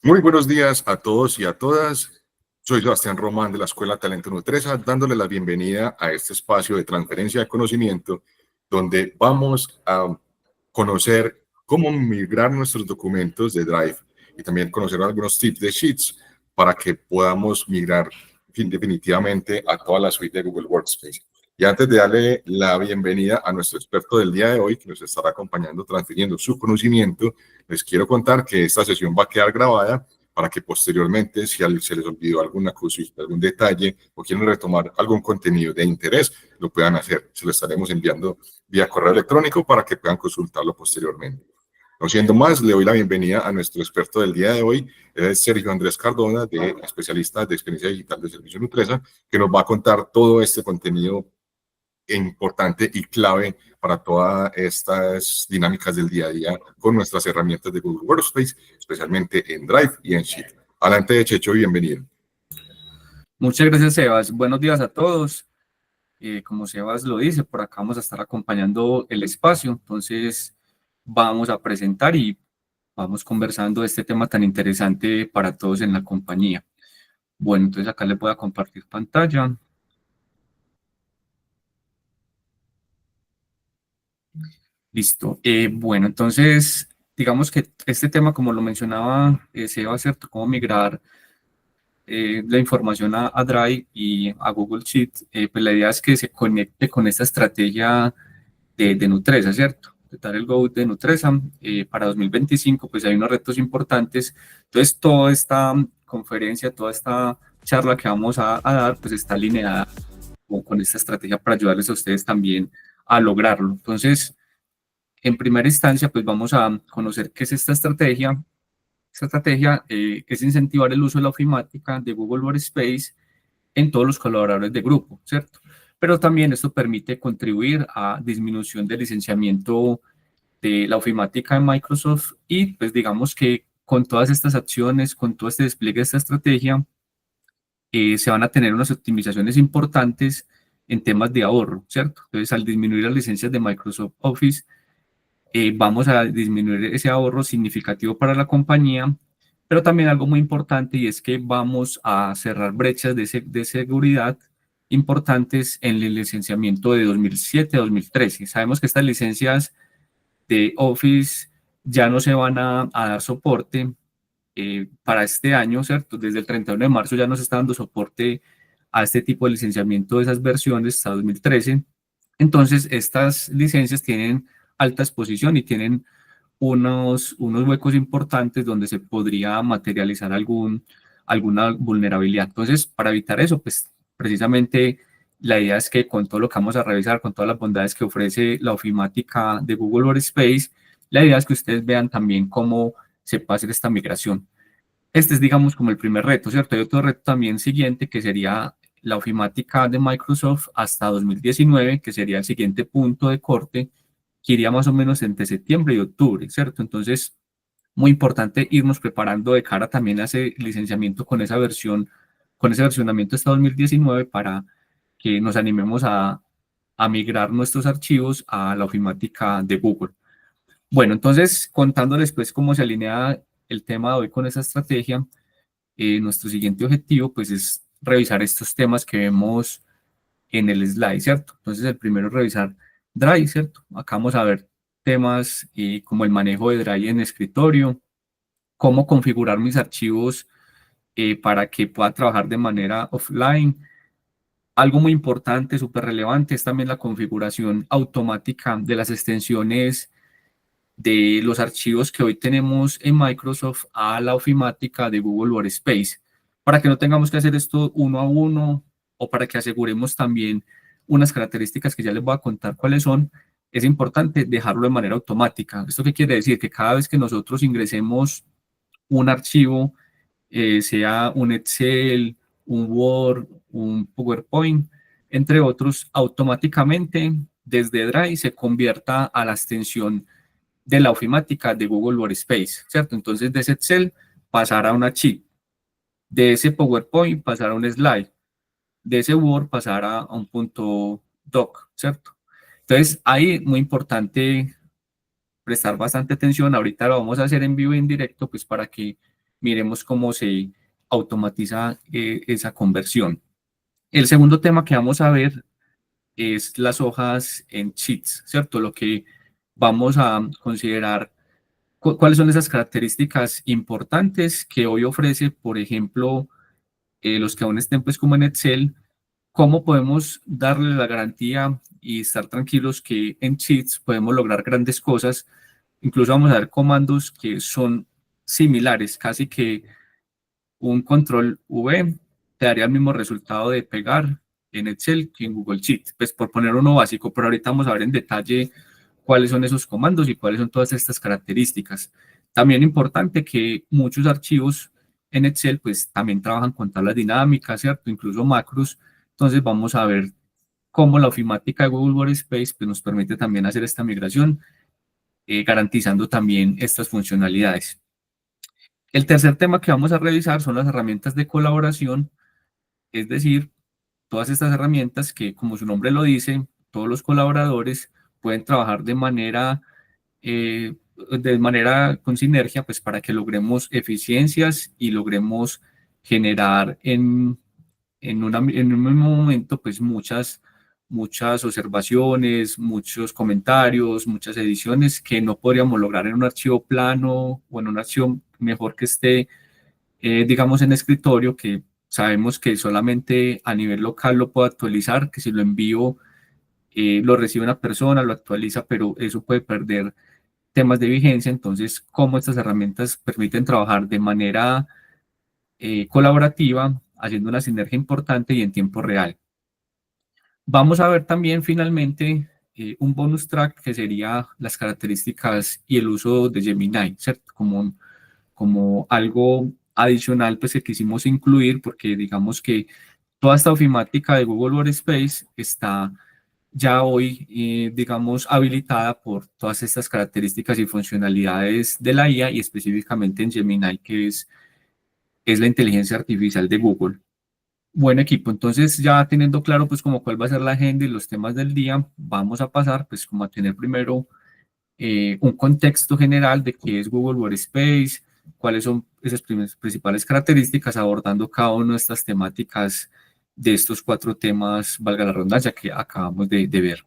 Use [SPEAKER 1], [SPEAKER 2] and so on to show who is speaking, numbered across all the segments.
[SPEAKER 1] Muy buenos días a todos y a todas. Soy Sebastián Román de la Escuela Talento Nutresa, dándole la bienvenida a este espacio de transferencia de conocimiento, donde vamos a conocer cómo migrar nuestros documentos de Drive y también conocer algunos tips de Sheets para que podamos migrar definitivamente a toda la suite de Google Workspace. Y antes de darle la bienvenida a nuestro experto del día de hoy, que nos estará acompañando transfiriendo su conocimiento, les quiero contar que esta sesión va a quedar grabada para que posteriormente, si se les olvidó alguna cosita, algún detalle o quieren retomar algún contenido de interés, lo puedan hacer. Se lo estaremos enviando vía correo electrónico para que puedan consultarlo posteriormente. No siendo más, le doy la bienvenida a nuestro experto del día de hoy, es Sergio Andrés Cardona, especialista de experiencia digital de Servicio Nutresa, que nos va a contar todo este contenido importante y clave para todas estas dinámicas del día a día con nuestras herramientas de Google Workspace, especialmente en Drive y en Sheet. Adelante, Checho, bienvenido.
[SPEAKER 2] Muchas gracias, Sebas. Buenos días a todos. Como Sebas lo dice, por acá vamos a estar acompañando el espacio. Entonces, vamos a presentar y vamos conversando de este tema tan interesante para todos en la compañía. Bueno, entonces acá les voy a compartir pantalla. Listo. Bueno, entonces, digamos que este tema, como lo mencionaba Sebas, ¿cierto? Cómo migrar la información a Drive y a Google Sheet, pues la idea es que se conecte con esta estrategia de Nutresa, ¿cierto? De dar el Go de Nutresa para 2025, pues hay unos retos importantes. Entonces, toda esta conferencia, toda esta charla que vamos a dar, pues está alineada con esta estrategia para ayudarles a ustedes también a lograrlo. Entonces, en primera instancia, pues vamos a conocer qué es esta estrategia. Esta estrategia es incentivar el uso de la ofimática de Google Workspace en todos los colaboradores de grupo, ¿cierto? Pero también esto permite contribuir a disminución del licenciamiento de la ofimática en Microsoft y pues digamos que con todas estas acciones, con todo este despliegue de esta estrategia, se van a tener unas optimizaciones importantes en temas de ahorro, ¿cierto? Entonces, al disminuir las licencias de Microsoft Office, vamos a disminuir ese ahorro significativo para la compañía, pero también algo muy importante y es que vamos a cerrar brechas de seguridad importantes en el licenciamiento de 2007 a 2013. Sabemos que estas licencias de Office ya no se van a dar soporte para este año, ¿cierto? Desde el 31 de marzo ya no se está dando soporte a este tipo de licenciamiento de esas versiones hasta 2013. Entonces, estas licencias tienen alta exposición y tienen unos huecos importantes donde se podría materializar alguna vulnerabilidad. Entonces, para evitar eso, pues precisamente la idea es que con todo lo que vamos a revisar, con todas las bondades que ofrece la ofimática de Google Workspace, la idea es que ustedes vean también cómo se puede hacer esta migración. Este es, digamos, como el primer reto, ¿cierto? Hay otro reto también siguiente que sería la ofimática de Microsoft hasta 2019, que sería el siguiente punto de corte, que iría más o menos entre septiembre y octubre, ¿cierto? Entonces, muy importante irnos preparando de cara también a ese licenciamiento con esa versión, con ese versionamiento hasta 2019 para que nos animemos a migrar nuestros archivos a la ofimática de Google. Bueno, entonces, contándoles pues cómo se alinea el tema de hoy con esa estrategia, nuestro siguiente objetivo pues es revisar estos temas que vemos en el slide, ¿cierto? Entonces, el primero es revisar Drive, ¿cierto? Acá vamos a ver temas como el manejo de Drive en escritorio, cómo configurar mis archivos para que pueda trabajar de manera offline. Algo muy importante, súper relevante, es también la configuración automática de las extensiones de los archivos que hoy tenemos en Microsoft a la ofimática de Google Workspace, para que no tengamos que hacer esto uno a uno o para que aseguremos también unas características que ya les voy a contar cuáles son. Es importante dejarlo de manera automática. ¿Esto qué quiere decir? Que cada vez que nosotros ingresemos un archivo, sea un Excel, un Word, un PowerPoint, entre otros, automáticamente desde Drive se convierta a la extensión de la ofimática de Google Workspace, ¿cierto? Entonces, de ese Excel pasar a una sheet, de ese PowerPoint pasar a un slide, de ese Word pasar a un punto doc, ¿cierto? Entonces, ahí muy importante prestar bastante atención. Ahorita lo vamos a hacer en vivo y en directo, pues para que miremos cómo se automatiza esa conversión. El segundo tema que vamos a ver es las hojas en sheets, ¿cierto? Lo que vamos a considerar cuáles son esas características importantes que hoy ofrece, por ejemplo, los que aún estén pues como en Excel, cómo podemos darle la garantía y estar tranquilos que en Sheets podemos lograr grandes cosas. Incluso vamos a ver comandos que son similares, casi que un control V te daría el mismo resultado de pegar en Excel que en Google Sheets, pues por poner uno básico, pero ahorita vamos a ver en detalle cuáles son esos comandos y cuáles son todas estas características. También importante que muchos archivos en Excel pues también trabajan con tablas dinámicas, ¿cierto? Incluso macros. Entonces vamos a ver cómo la ofimática de Google Workspace pues, nos permite también hacer esta migración, garantizando también estas funcionalidades. El tercer tema que vamos a revisar son las herramientas de colaboración, es decir, todas estas herramientas que, como su nombre lo dice, todos los colaboradores pueden trabajar de manera con sinergia, pues para que logremos eficiencias y logremos generar en un mismo momento, pues muchas observaciones, muchos comentarios, muchas ediciones que no podríamos lograr en un archivo plano o en un archivo mejor que esté, digamos, en escritorio, que sabemos que solamente a nivel local lo puedo actualizar, que si lo envío, lo recibe una persona, lo actualiza, pero eso puede perder temas de vigencia. Entonces, cómo estas herramientas permiten trabajar de manera colaborativa, haciendo una sinergia importante y en tiempo real. Vamos a ver también finalmente un bonus track que sería las características y el uso de Gemini, ¿cierto? Como algo adicional pues que quisimos incluir porque digamos que toda esta ofimática de Google Workspace está ya hoy, digamos, habilitada por todas estas características y funcionalidades de la IA y específicamente en Gemini, que es la inteligencia artificial de Google. Buen equipo, entonces ya teniendo claro pues como cuál va a ser la agenda y los temas del día, vamos a pasar pues como a tener primero un contexto general de qué es Google Workspace, cuáles son esas principales características, abordando cada una de estas temáticas de estos 4 temas, valga la redundancia, que acabamos de ver.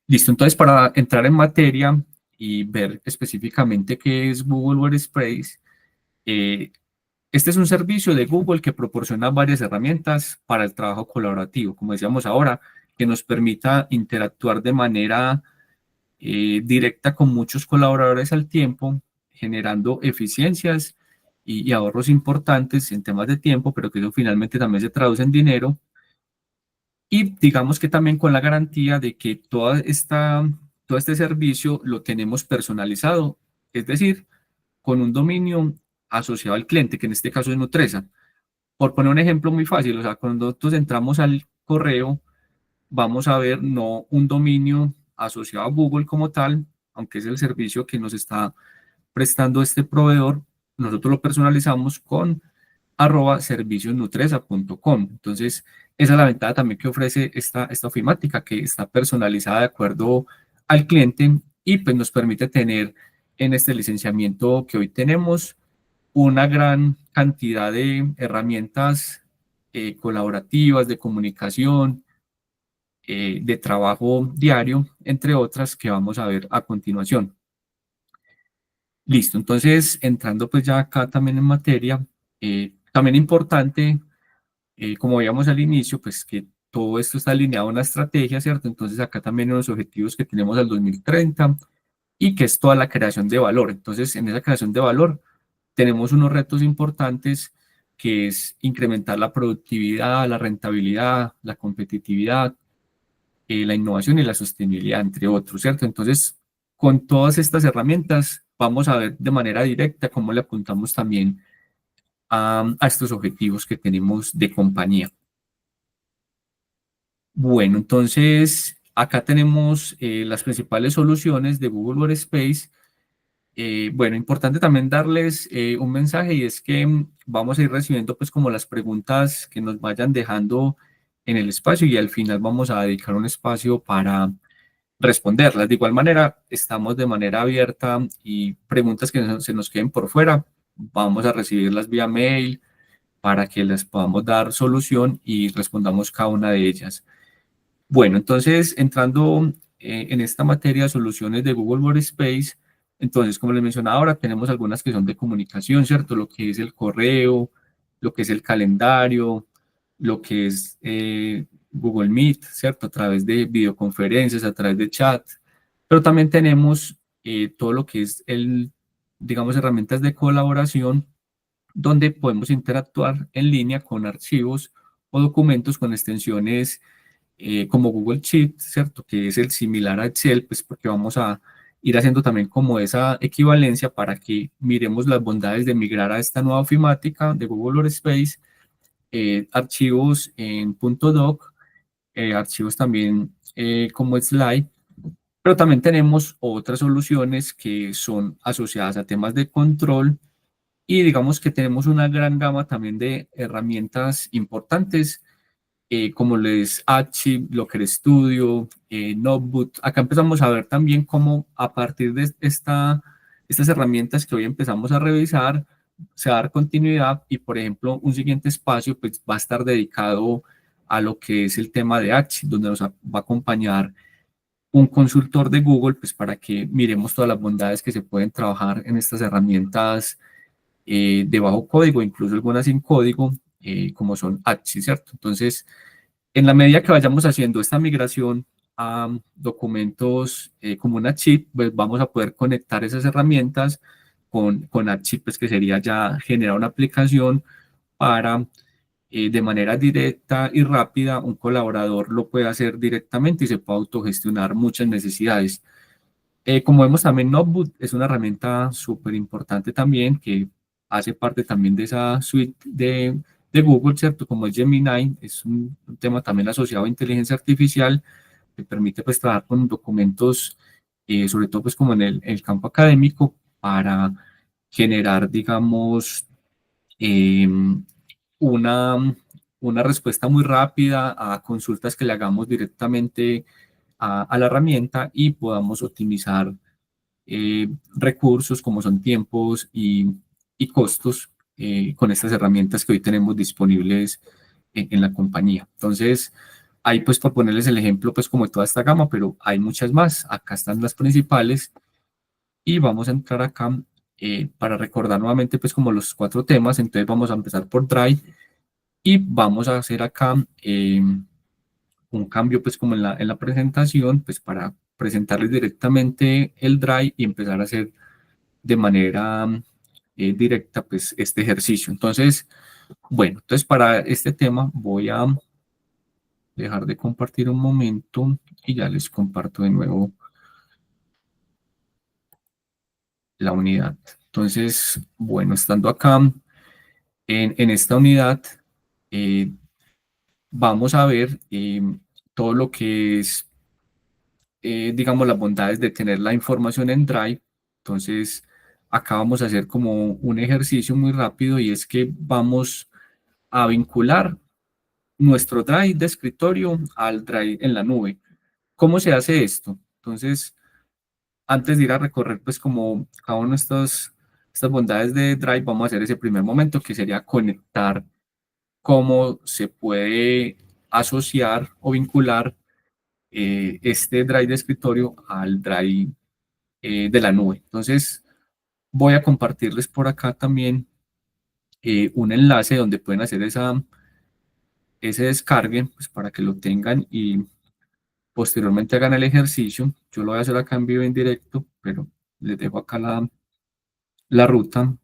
[SPEAKER 2] Listo, entonces para entrar en materia y ver específicamente qué es Google Workspace, eh, este es un servicio de Google que proporciona varias herramientas para el trabajo colaborativo, como decíamos ahora, que nos permita interactuar de manera directa con muchos colaboradores al tiempo, generando eficiencias y ahorros importantes en temas de tiempo, pero que eso finalmente también se traduce en dinero. Y digamos que también con la garantía de que todo este servicio lo tenemos personalizado, es decir, con un dominio asociado al cliente, que en este caso es Nutresa. Por poner un ejemplo muy fácil, o sea, cuando nosotros entramos al correo, vamos a ver no un dominio asociado a Google como tal, aunque es el servicio que nos está prestando este proveedor, nosotros lo personalizamos con @serviciosnutresa.com. Entonces, esa es la ventaja también que ofrece esta ofimática, que está personalizada de acuerdo al cliente y pues nos permite tener en este licenciamiento que hoy tenemos una gran cantidad de herramientas colaborativas, de comunicación, de trabajo diario, entre otras que vamos a ver a continuación. Listo, entonces entrando pues ya acá también en materia, también importante, como veíamos al inicio, pues que todo esto está alineado a una estrategia, ¿cierto? Entonces acá también en los objetivos que tenemos al 2030 y que es toda la creación de valor. Entonces en esa creación de valor tenemos unos retos importantes que es incrementar la productividad, la rentabilidad, la competitividad, la innovación y la sostenibilidad, entre otros, ¿cierto? Entonces, con todas estas herramientas, vamos a ver de manera directa cómo le apuntamos también a estos objetivos que tenemos de compañía. Bueno, entonces, acá tenemos las principales soluciones de Google Workspace. Bueno, importante también darles un mensaje y es que vamos a ir recibiendo pues como las preguntas que nos vayan dejando en el espacio y al final vamos a dedicar un espacio para responderlas. De igual manera, estamos de manera abierta y preguntas que se nos queden por fuera, vamos a recibirlas vía mail para que les podamos dar solución y respondamos cada una de ellas. Bueno, entonces entrando en esta materia de soluciones de Google Workspace, entonces como les mencionaba ahora, tenemos algunas que son de comunicación, ¿cierto? Lo que es el correo, lo que es el calendario, lo que es Google Meet, ¿cierto? A través de videoconferencias, a través de chat, pero también tenemos todo lo que es digamos, herramientas de colaboración donde podemos interactuar en línea con archivos o documentos con extensiones como Google Sheet, ¿cierto? Que es el similar a Excel, pues porque vamos a ir haciendo también como esa equivalencia para que miremos las bondades de migrar a esta nueva ofimática de Google Workspace, archivos en .doc, archivos también como Slide, pero también tenemos otras soluciones que son asociadas a temas de control y digamos que tenemos una gran gama también de herramientas importantes como les Archie, Locker Studio, Notebook. Acá empezamos a ver también cómo a partir de estas herramientas que hoy empezamos a revisar, se va a dar continuidad y, por ejemplo, un siguiente espacio pues, va a estar dedicado a lo que es el tema de Archie, donde nos va a acompañar un consultor de Google pues, para que miremos todas las bondades que se pueden trabajar en estas herramientas de bajo código, incluso algunas sin código, como son Archie, ¿cierto? Entonces, en la medida que vayamos haciendo esta migración a documentos como una chip, pues vamos a poder conectar esas herramientas con Archie, pues que sería ya generar una aplicación para de manera directa y rápida, un colaborador lo puede hacer directamente y se puede autogestionar muchas necesidades. Como vemos también, Notebook es una herramienta súper importante también que hace parte también de esa suite de Google, ¿cierto? Como es Gemini, es un tema también asociado a inteligencia artificial que permite pues trabajar con documentos, sobre todo pues como en el campo académico, para generar, digamos, eh, una, una respuesta muy rápida a consultas que le hagamos directamente a la herramienta y podamos optimizar recursos como son tiempos y costos con estas herramientas que hoy tenemos disponibles en la compañía. Entonces, ahí pues por ponerles el ejemplo, pues como de toda esta gama, pero hay muchas más. Acá están las principales y vamos a entrar acá para recordar nuevamente pues como los cuatro temas. Entonces vamos a empezar por Drive y vamos a hacer acá un cambio pues como en la presentación, pues para presentarles directamente el Drive y empezar a hacer de manera directa pues este ejercicio. Entonces, bueno, entonces para este tema voy a dejar de compartir un momento y ya les comparto de nuevo la unidad. Entonces, bueno, estando acá en esta unidad, eh, vamos a ver todo lo que es digamos, las bondades de tener la información en Drive. Entonces, acá vamos a hacer como un ejercicio muy rápido y es que vamos a vincular nuestro Drive de escritorio al Drive en la nube. ¿Cómo se hace esto? Entonces, antes de ir a recorrer, pues, como cada una de estas bondades de Drive, vamos a hacer ese primer momento que sería conectar cómo se puede asociar o vincular este Drive de escritorio al Drive de la nube. Entonces, voy a compartirles por acá también un enlace donde pueden hacer ese descargue pues, para que lo tengan y posteriormente hagan el ejercicio. Yo lo voy a hacer acá en vivo en directo, pero les dejo acá la ruta.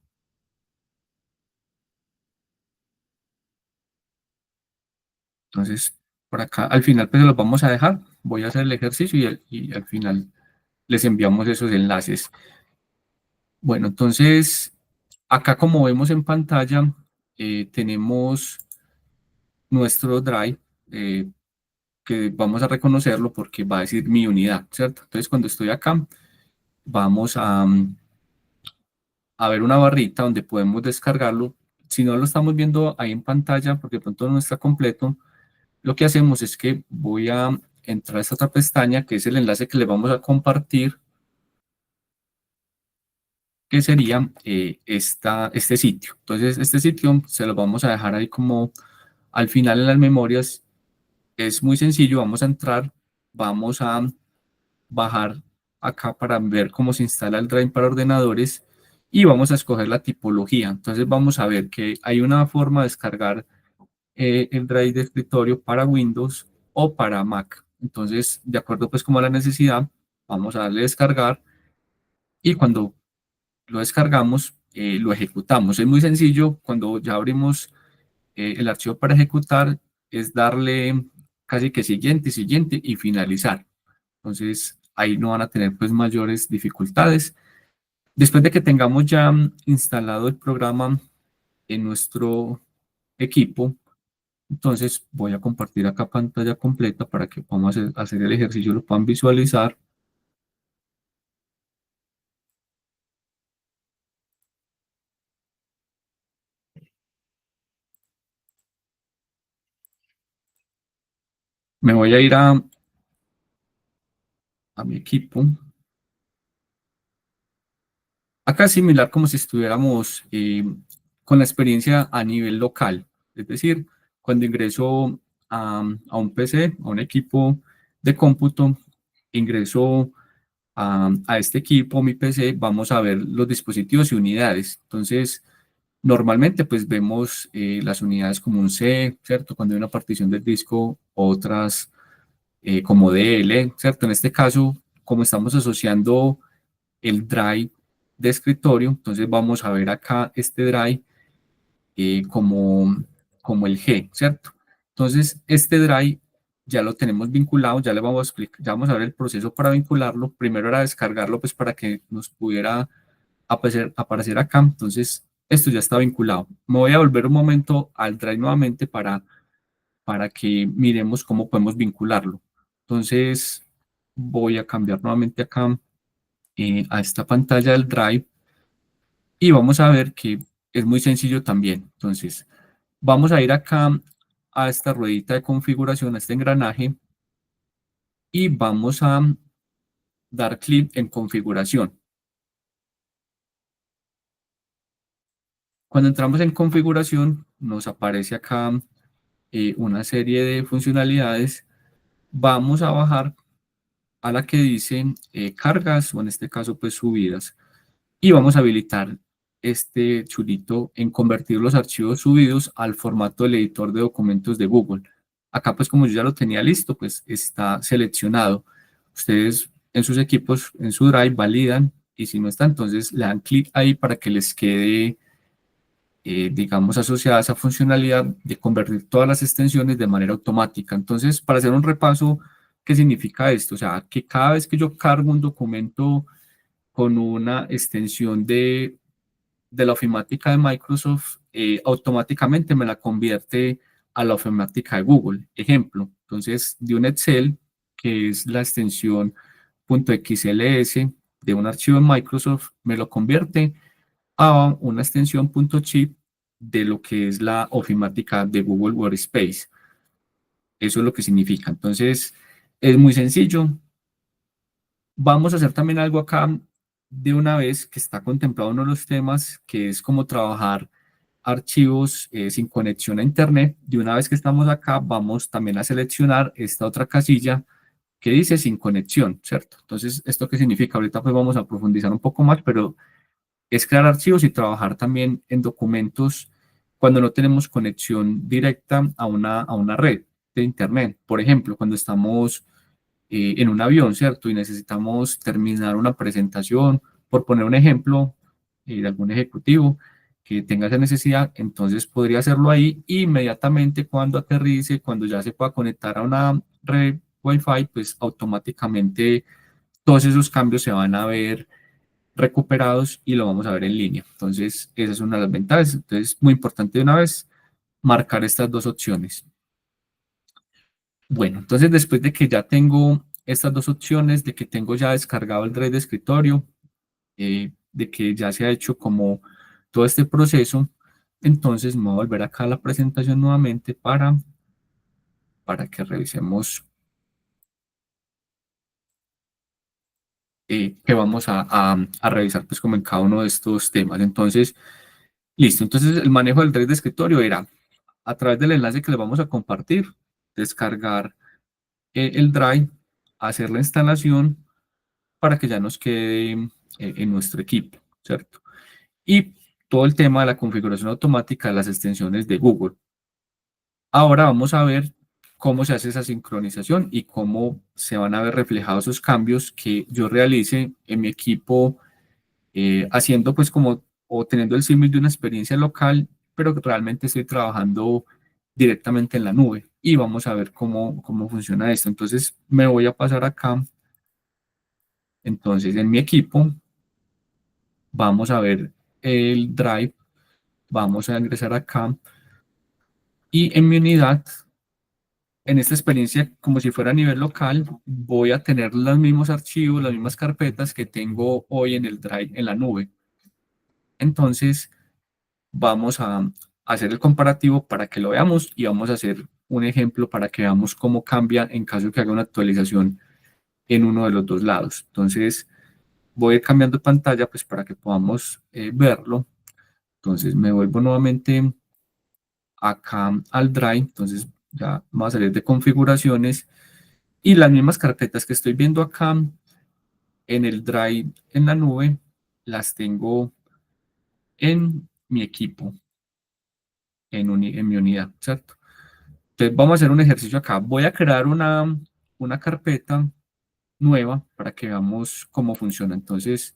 [SPEAKER 2] Entonces, por acá al final pues se los vamos a dejar. Voy a hacer el ejercicio y al final les enviamos esos enlaces. Bueno, entonces, acá como vemos en pantalla, tenemos nuestro drive, que vamos a reconocerlo porque va a decir mi unidad, ¿cierto? Entonces, cuando estoy acá, vamos a ver una barrita donde podemos descargarlo. Si no lo estamos viendo ahí en pantalla, porque de pronto no está completo, lo que hacemos es que voy a entrar a esta otra pestaña, que es el enlace que le vamos a compartir. que sería este sitio. Entonces, este sitio se lo vamos a dejar ahí como al final en las memorias. Es muy sencillo, vamos a entrar, vamos a bajar acá para ver cómo se instala el Drive para ordenadores y vamos a escoger la tipología. Entonces vamos a ver que hay una forma de descargar el Drive de escritorio para Windows o para Mac. Entonces, de acuerdo pues como a la necesidad, vamos a darle descargar y cuando lo descargamos, lo ejecutamos. Es muy sencillo, cuando ya abrimos el archivo para ejecutar, es darle casi que siguiente, siguiente y finalizar. Entonces, ahí no van a tener pues mayores dificultades. Después de que tengamos ya instalado el programa en nuestro equipo, entonces voy a compartir acá pantalla completa para que podamos hacer el ejercicio, lo puedan visualizar. Me voy a ir a mi equipo. Acá es similar como si estuviéramos con la experiencia a nivel local. Es decir, cuando ingreso a un PC, a un equipo de cómputo, ingreso a este equipo, mi PC, vamos a ver los dispositivos y unidades. Entonces, normalmente pues vemos las unidades como un C, ¿cierto? Cuando hay una partición del disco, otras como DL, ¿cierto? En este caso, como estamos asociando el drive de escritorio, entonces vamos a ver acá este drive como el G, ¿cierto? Entonces, este drive ya lo tenemos vinculado, ya le vamos a explicar, ya vamos a ver el proceso para vincularlo. Primero era descargarlo pues para que nos pudiera aparecer acá. Entonces, esto ya está vinculado. Me voy a volver un momento al drive nuevamente para que miremos cómo podemos vincularlo. Entonces, voy a cambiar nuevamente acá a esta pantalla del drive y vamos a ver que es muy sencillo también. Entonces, vamos a ir acá a esta ruedita de configuración, a este engranaje, y vamos a dar clic en configuración. Cuando entramos en configuración, nos aparece acá una serie de funcionalidades. Vamos a bajar a la que dice cargas, o en este caso, pues subidas. Y vamos a habilitar este chulito en convertir los archivos subidos al formato del editor de documentos de Google. Acá, pues como yo ya lo tenía listo, pues está seleccionado. Ustedes en sus equipos, en su Drive, validan y si no está, entonces le dan clic ahí para que les quede, digamos, asociada esa funcionalidad de convertir todas las extensiones de manera automática. Entonces, para hacer un repaso, ¿qué significa esto? O sea, que cada vez que yo cargo un documento con una extensión de la ofimática de Microsoft, automáticamente me la convierte a la ofimática de Google. Ejemplo, entonces de un Excel, que es la extensión .xls de un archivo en Microsoft, me lo convierte a una extensión .chip de lo que es la ofimática de Google Workspace. Eso es lo que significa. Entonces, es muy sencillo. Vamos a hacer también algo acá de una vez que está contemplado uno de los temas, que es cómo trabajar archivos sin conexión a Internet. De una vez que estamos acá, vamos también a seleccionar esta otra casilla que dice sin conexión, ¿cierto? Entonces, ¿esto qué significa? Ahorita pues vamos a profundizar un poco más, pero es crear archivos y trabajar también en documentos cuando no tenemos conexión directa a una red de Internet. Por ejemplo, cuando estamos en un avión, ¿cierto? Y necesitamos terminar una presentación, por poner un ejemplo de algún ejecutivo que tenga esa necesidad, entonces podría hacerlo ahí y inmediatamente cuando aterrice, cuando ya se pueda conectar a una red Wi-Fi, pues automáticamente todos esos cambios se van a ver recuperados y lo vamos a ver en línea. Entonces, esa es una de las ventajas. Entonces, muy importante de una vez marcar estas dos opciones. Bueno, entonces después de que ya tengo estas dos opciones, de que tengo ya descargado el Drive de escritorio, de que ya se ha hecho como todo este proceso, entonces me voy a volver acá a la presentación nuevamente para que revisemos que vamos a revisar pues como en cada uno de estos temas. Entonces, listo. Entonces, el manejo del drive de escritorio era a través del enlace que les vamos a compartir, descargar el drive, hacer la instalación para que ya nos quede en nuestro equipo, ¿cierto? Y todo el tema de la configuración automática de las extensiones de Google. Ahora vamos a ver cómo se hace esa sincronización y cómo se van a ver reflejados esos cambios que yo realice en mi equipo, haciendo pues como o teniendo el símil de una experiencia local, pero que realmente estoy trabajando directamente en la nube. Y vamos a ver cómo funciona esto. Entonces me voy a pasar acá. Entonces en mi equipo vamos a ver el Drive, vamos a ingresar acá y en mi unidad, en esta experiencia como si fuera a nivel local, voy a tener los mismos archivos, las mismas carpetas que tengo hoy en el Drive en la nube. Entonces vamos a hacer el comparativo para que lo veamos y vamos a hacer un ejemplo para que veamos cómo cambia en caso de que haga una actualización en uno de los dos lados. Entonces voy a ir cambiando pantalla pues para que podamos verlo. Entonces me vuelvo nuevamente acá al Drive, entonces ya vamos a salir de configuraciones y las mismas carpetas que estoy viendo acá en el Drive en la nube, las tengo en mi equipo, en mi unidad, ¿cierto? Entonces vamos a hacer un ejercicio acá. Voy a crear una carpeta nueva para que veamos cómo funciona. Entonces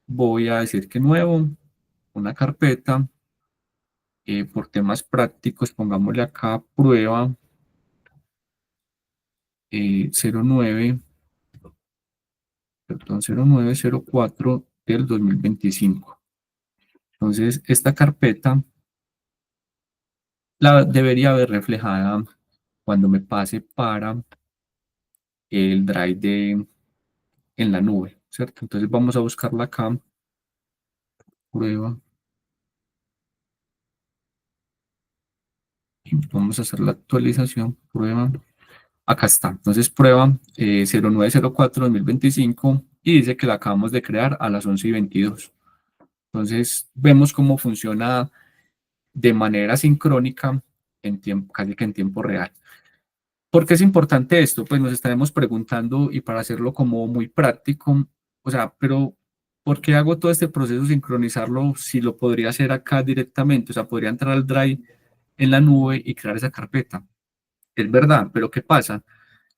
[SPEAKER 2] voy a decir que nuevo, una carpeta, por temas prácticos, pongámosle acá prueba 09, perdón, 0904 del 2025. Entonces, esta carpeta la debería ver reflejada cuando me pase para el drive en la nube, ¿cierto? Entonces, vamos a buscarla acá, prueba, y vamos a hacer la actualización, prueba. Acá está, entonces prueba 0904-2025 y dice que la acabamos de crear a las 11:22. Entonces, vemos cómo funciona de manera sincrónica en tiempo, casi que en tiempo real. ¿Por qué es importante esto? Pues nos estaremos preguntando y para hacerlo como muy práctico, o sea, pero ¿por qué hago todo este proceso sincronizarlo si lo podría hacer acá directamente? O sea, podría entrar al Drive en la nube y crear esa carpeta. Es verdad, pero ¿qué pasa?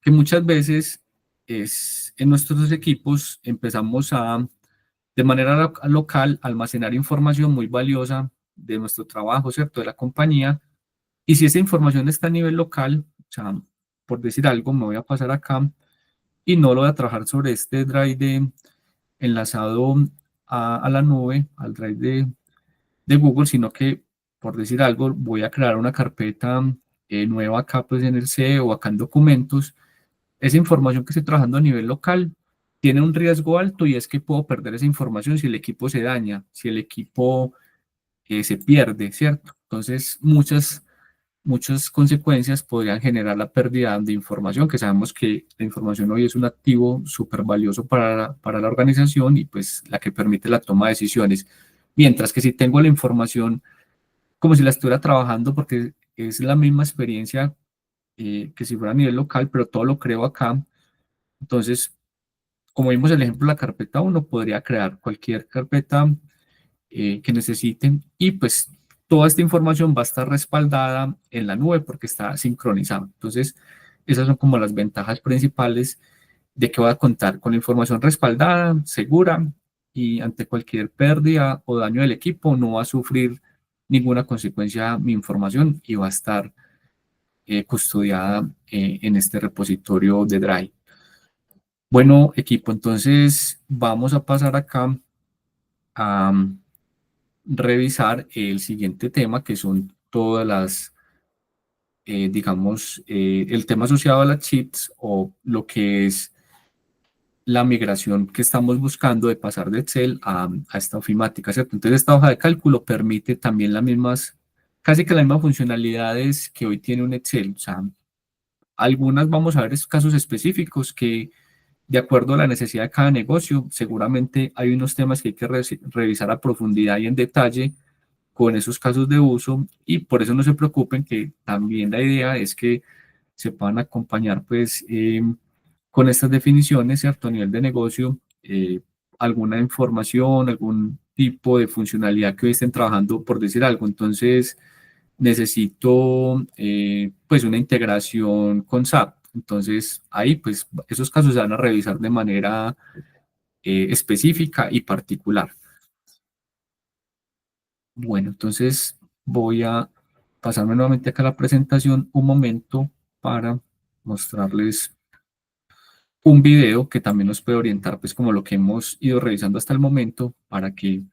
[SPEAKER 2] Que muchas veces en nuestros equipos empezamos a, de manera local, almacenar información muy valiosa de nuestro trabajo, ¿cierto? De la compañía. Y si esa información está a nivel local, o sea, por decir algo, me voy a pasar acá y no lo voy a trabajar sobre este drive enlazado a la nube, al drive de Google, sino que, por decir algo, voy a crear una carpeta nueva acá pues en el C o acá en documentos. Esa información que estoy trabajando a nivel local tiene un riesgo alto y es que puedo perder esa información si el equipo se daña, si el equipo se pierde, ¿cierto? Entonces, muchas consecuencias podrían generar la pérdida de información, que sabemos que la información hoy es un activo súper valioso para la organización y pues la que permite la toma de decisiones. Mientras que si tengo la información como si la estuviera trabajando, porque es la misma experiencia que si fuera a nivel local, pero todo lo creo acá. Entonces, como vimos el ejemplo de la carpeta, uno podría crear cualquier carpeta que necesiten y pues toda esta información va a estar respaldada en la nube porque está sincronizada. Entonces, esas son como las ventajas principales de que voy a contar con la información respaldada, segura y ante cualquier pérdida o daño del equipo no va a sufrir ninguna consecuencia mi información y va a estar custodiada en este repositorio de Drive. Bueno, equipo, entonces vamos a pasar acá a revisar el siguiente tema, que son todas las, digamos, el tema asociado a las chips o lo que es la migración que estamos buscando de pasar de Excel a esta ofimática, ¿cierto? Entonces, esta hoja de cálculo permite también las mismas, casi que las mismas funcionalidades que hoy tiene un Excel. O sea, algunas vamos a ver casos específicos que de acuerdo a la necesidad de cada negocio, seguramente hay unos temas que hay que revisar a profundidad y en detalle con esos casos de uso, y por eso no se preocupen, que también la idea es que se puedan acompañar pues con estas definiciones, ¿cierto? A nivel de negocio, alguna información, algún tipo de funcionalidad que hoy estén trabajando, por decir algo. Entonces, necesito pues una integración con SAP. Entonces, ahí pues esos casos se van a revisar de manera específica y particular. Bueno, entonces voy a pasarme nuevamente acá a la presentación un momento para mostrarles un video que también nos puede orientar, pues como lo que hemos ido revisando hasta el momento, para que...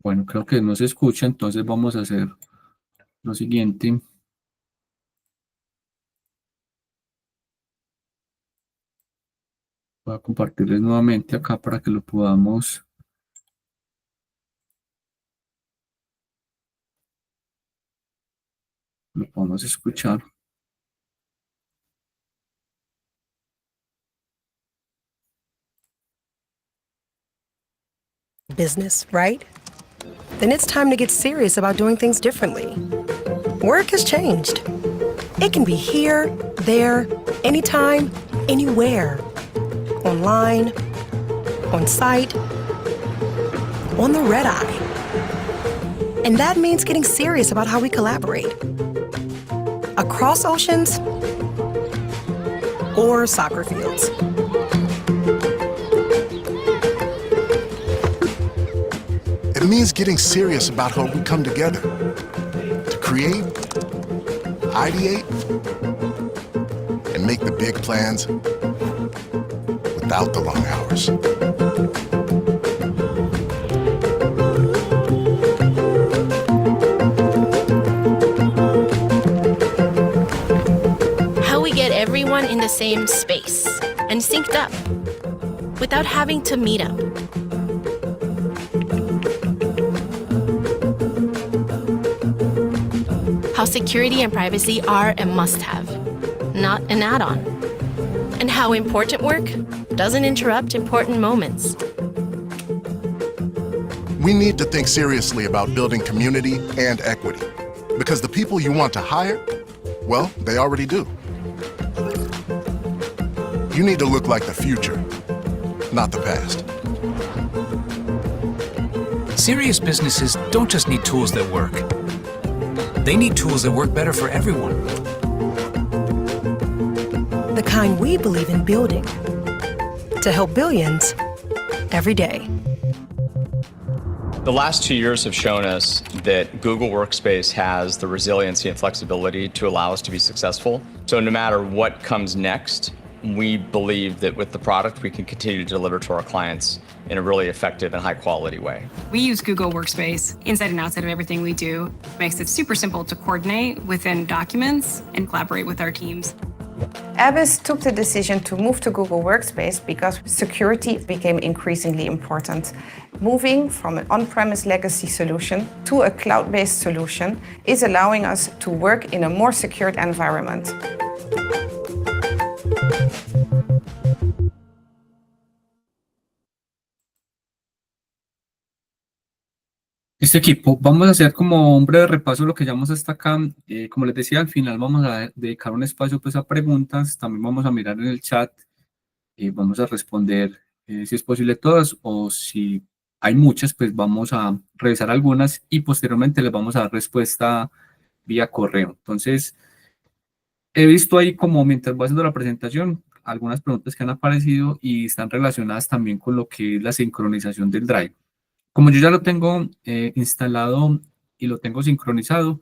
[SPEAKER 2] Bueno, creo que no se escucha, entonces vamos a hacer lo siguiente. Voy a compartirles nuevamente acá para que lo podamos escuchar.
[SPEAKER 3] Business, right? Then it's time to get serious about doing things differently. Work has changed. It can be here, there, anytime, anywhere. Online, on site, on the red eye. And that means getting serious about how we collaborate. Across oceans or soccer fields.
[SPEAKER 4] It means getting serious about how we come together to create, ideate, and make the big plans without the long hours.
[SPEAKER 5] How we get everyone in the same space and synced up without having to meet up. How security and privacy are a must-have, not an add-on. And how important work doesn't interrupt important moments.
[SPEAKER 4] We need to think seriously about building community and equity, because the people you want to hire, well, they already do. You need to look like the future, not the past.
[SPEAKER 6] Serious businesses don't just need tools that work. They need tools that work better for everyone.
[SPEAKER 3] The kind we believe in building to help billions every day.
[SPEAKER 7] The last 2 years have shown us that Google Workspace has the resiliency and flexibility to allow us to be successful. So no matter what comes next, we believe that with the product, we can continue to deliver to our clients in a really effective and high quality way.
[SPEAKER 8] We use Google Workspace inside and outside of everything we do. It makes it super simple to coordinate within documents and collaborate with our teams.
[SPEAKER 9] Abbas took the decision to move to Google Workspace because security became increasingly important. Moving from an on-premise legacy solution to a cloud-based solution is allowing us to work in a more secured environment.
[SPEAKER 2] Este equipo, vamos a hacer como un breve repaso de lo que llevamos hasta acá. Como les decía, al final vamos a dedicar un espacio pues a preguntas. También vamos a mirar en el chat. Vamos a responder si es posible todas, o si hay muchas, pues vamos a revisar algunas y posteriormente les vamos a dar respuesta vía correo. Entonces, he visto ahí, como mientras voy haciendo la presentación, algunas preguntas que han aparecido y están relacionadas también con lo que es la sincronización del Drive. Como yo ya lo tengo instalado y lo tengo sincronizado,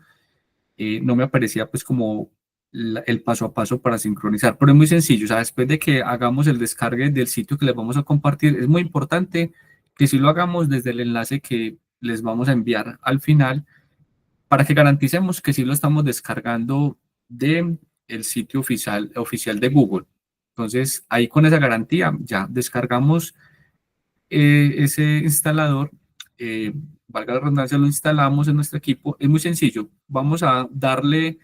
[SPEAKER 2] no me aparecía pues como el paso a paso para sincronizar. Pero es muy sencillo, o sea, después de que hagamos el descargue del sitio que les vamos a compartir, es muy importante que si lo hagamos desde el enlace que les vamos a enviar al final, para que garanticemos que sí lo estamos descargando de el sitio oficial de Google. Entonces, ahí con esa garantía ya descargamos ese instalador, valga la redundancia, lo instalamos en nuestro equipo. Es muy sencillo. Vamos a darle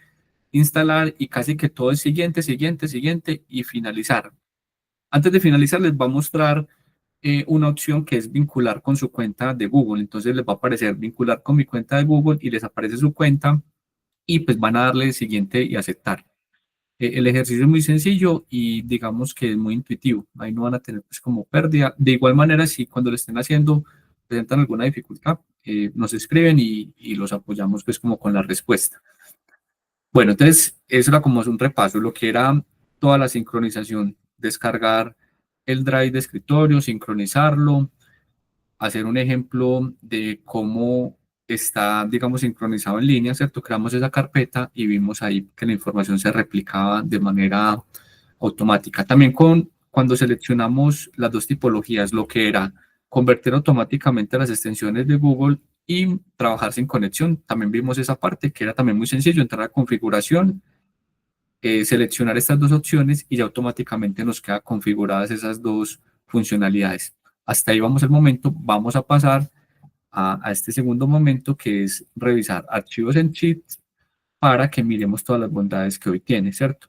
[SPEAKER 2] instalar y casi que todo es siguiente y finalizar. Antes de finalizar les va a mostrar una opción que es vincular con su cuenta de Google. Entonces les va a aparecer vincular con mi cuenta de Google y les aparece su cuenta y pues van a darle siguiente y aceptar. El ejercicio es muy sencillo y digamos que es muy intuitivo. Ahí no van a tener pues como pérdida. De igual manera, si cuando lo estén haciendo presentan alguna dificultad, nos escriben y los apoyamos pues como con la respuesta. Bueno, entonces eso era como un repaso, lo que era toda la sincronización, descargar el drive de escritorio, sincronizarlo, hacer un ejemplo de cómo está, digamos, sincronizado en línea, ¿cierto? Creamos esa carpeta y vimos ahí que la información se replicaba de manera automática. También cuando seleccionamos las dos tipologías, lo que era convertir automáticamente las extensiones de Google y trabajar sin conexión, también vimos esa parte que era también muy sencillo, entrar a configuración, seleccionar estas dos opciones y ya automáticamente nos quedan configuradas esas dos funcionalidades. Hasta ahí vamos al momento, vamos a pasar a este segundo momento que es revisar archivos en Sheets para que miremos todas las bondades que hoy tiene, ¿cierto?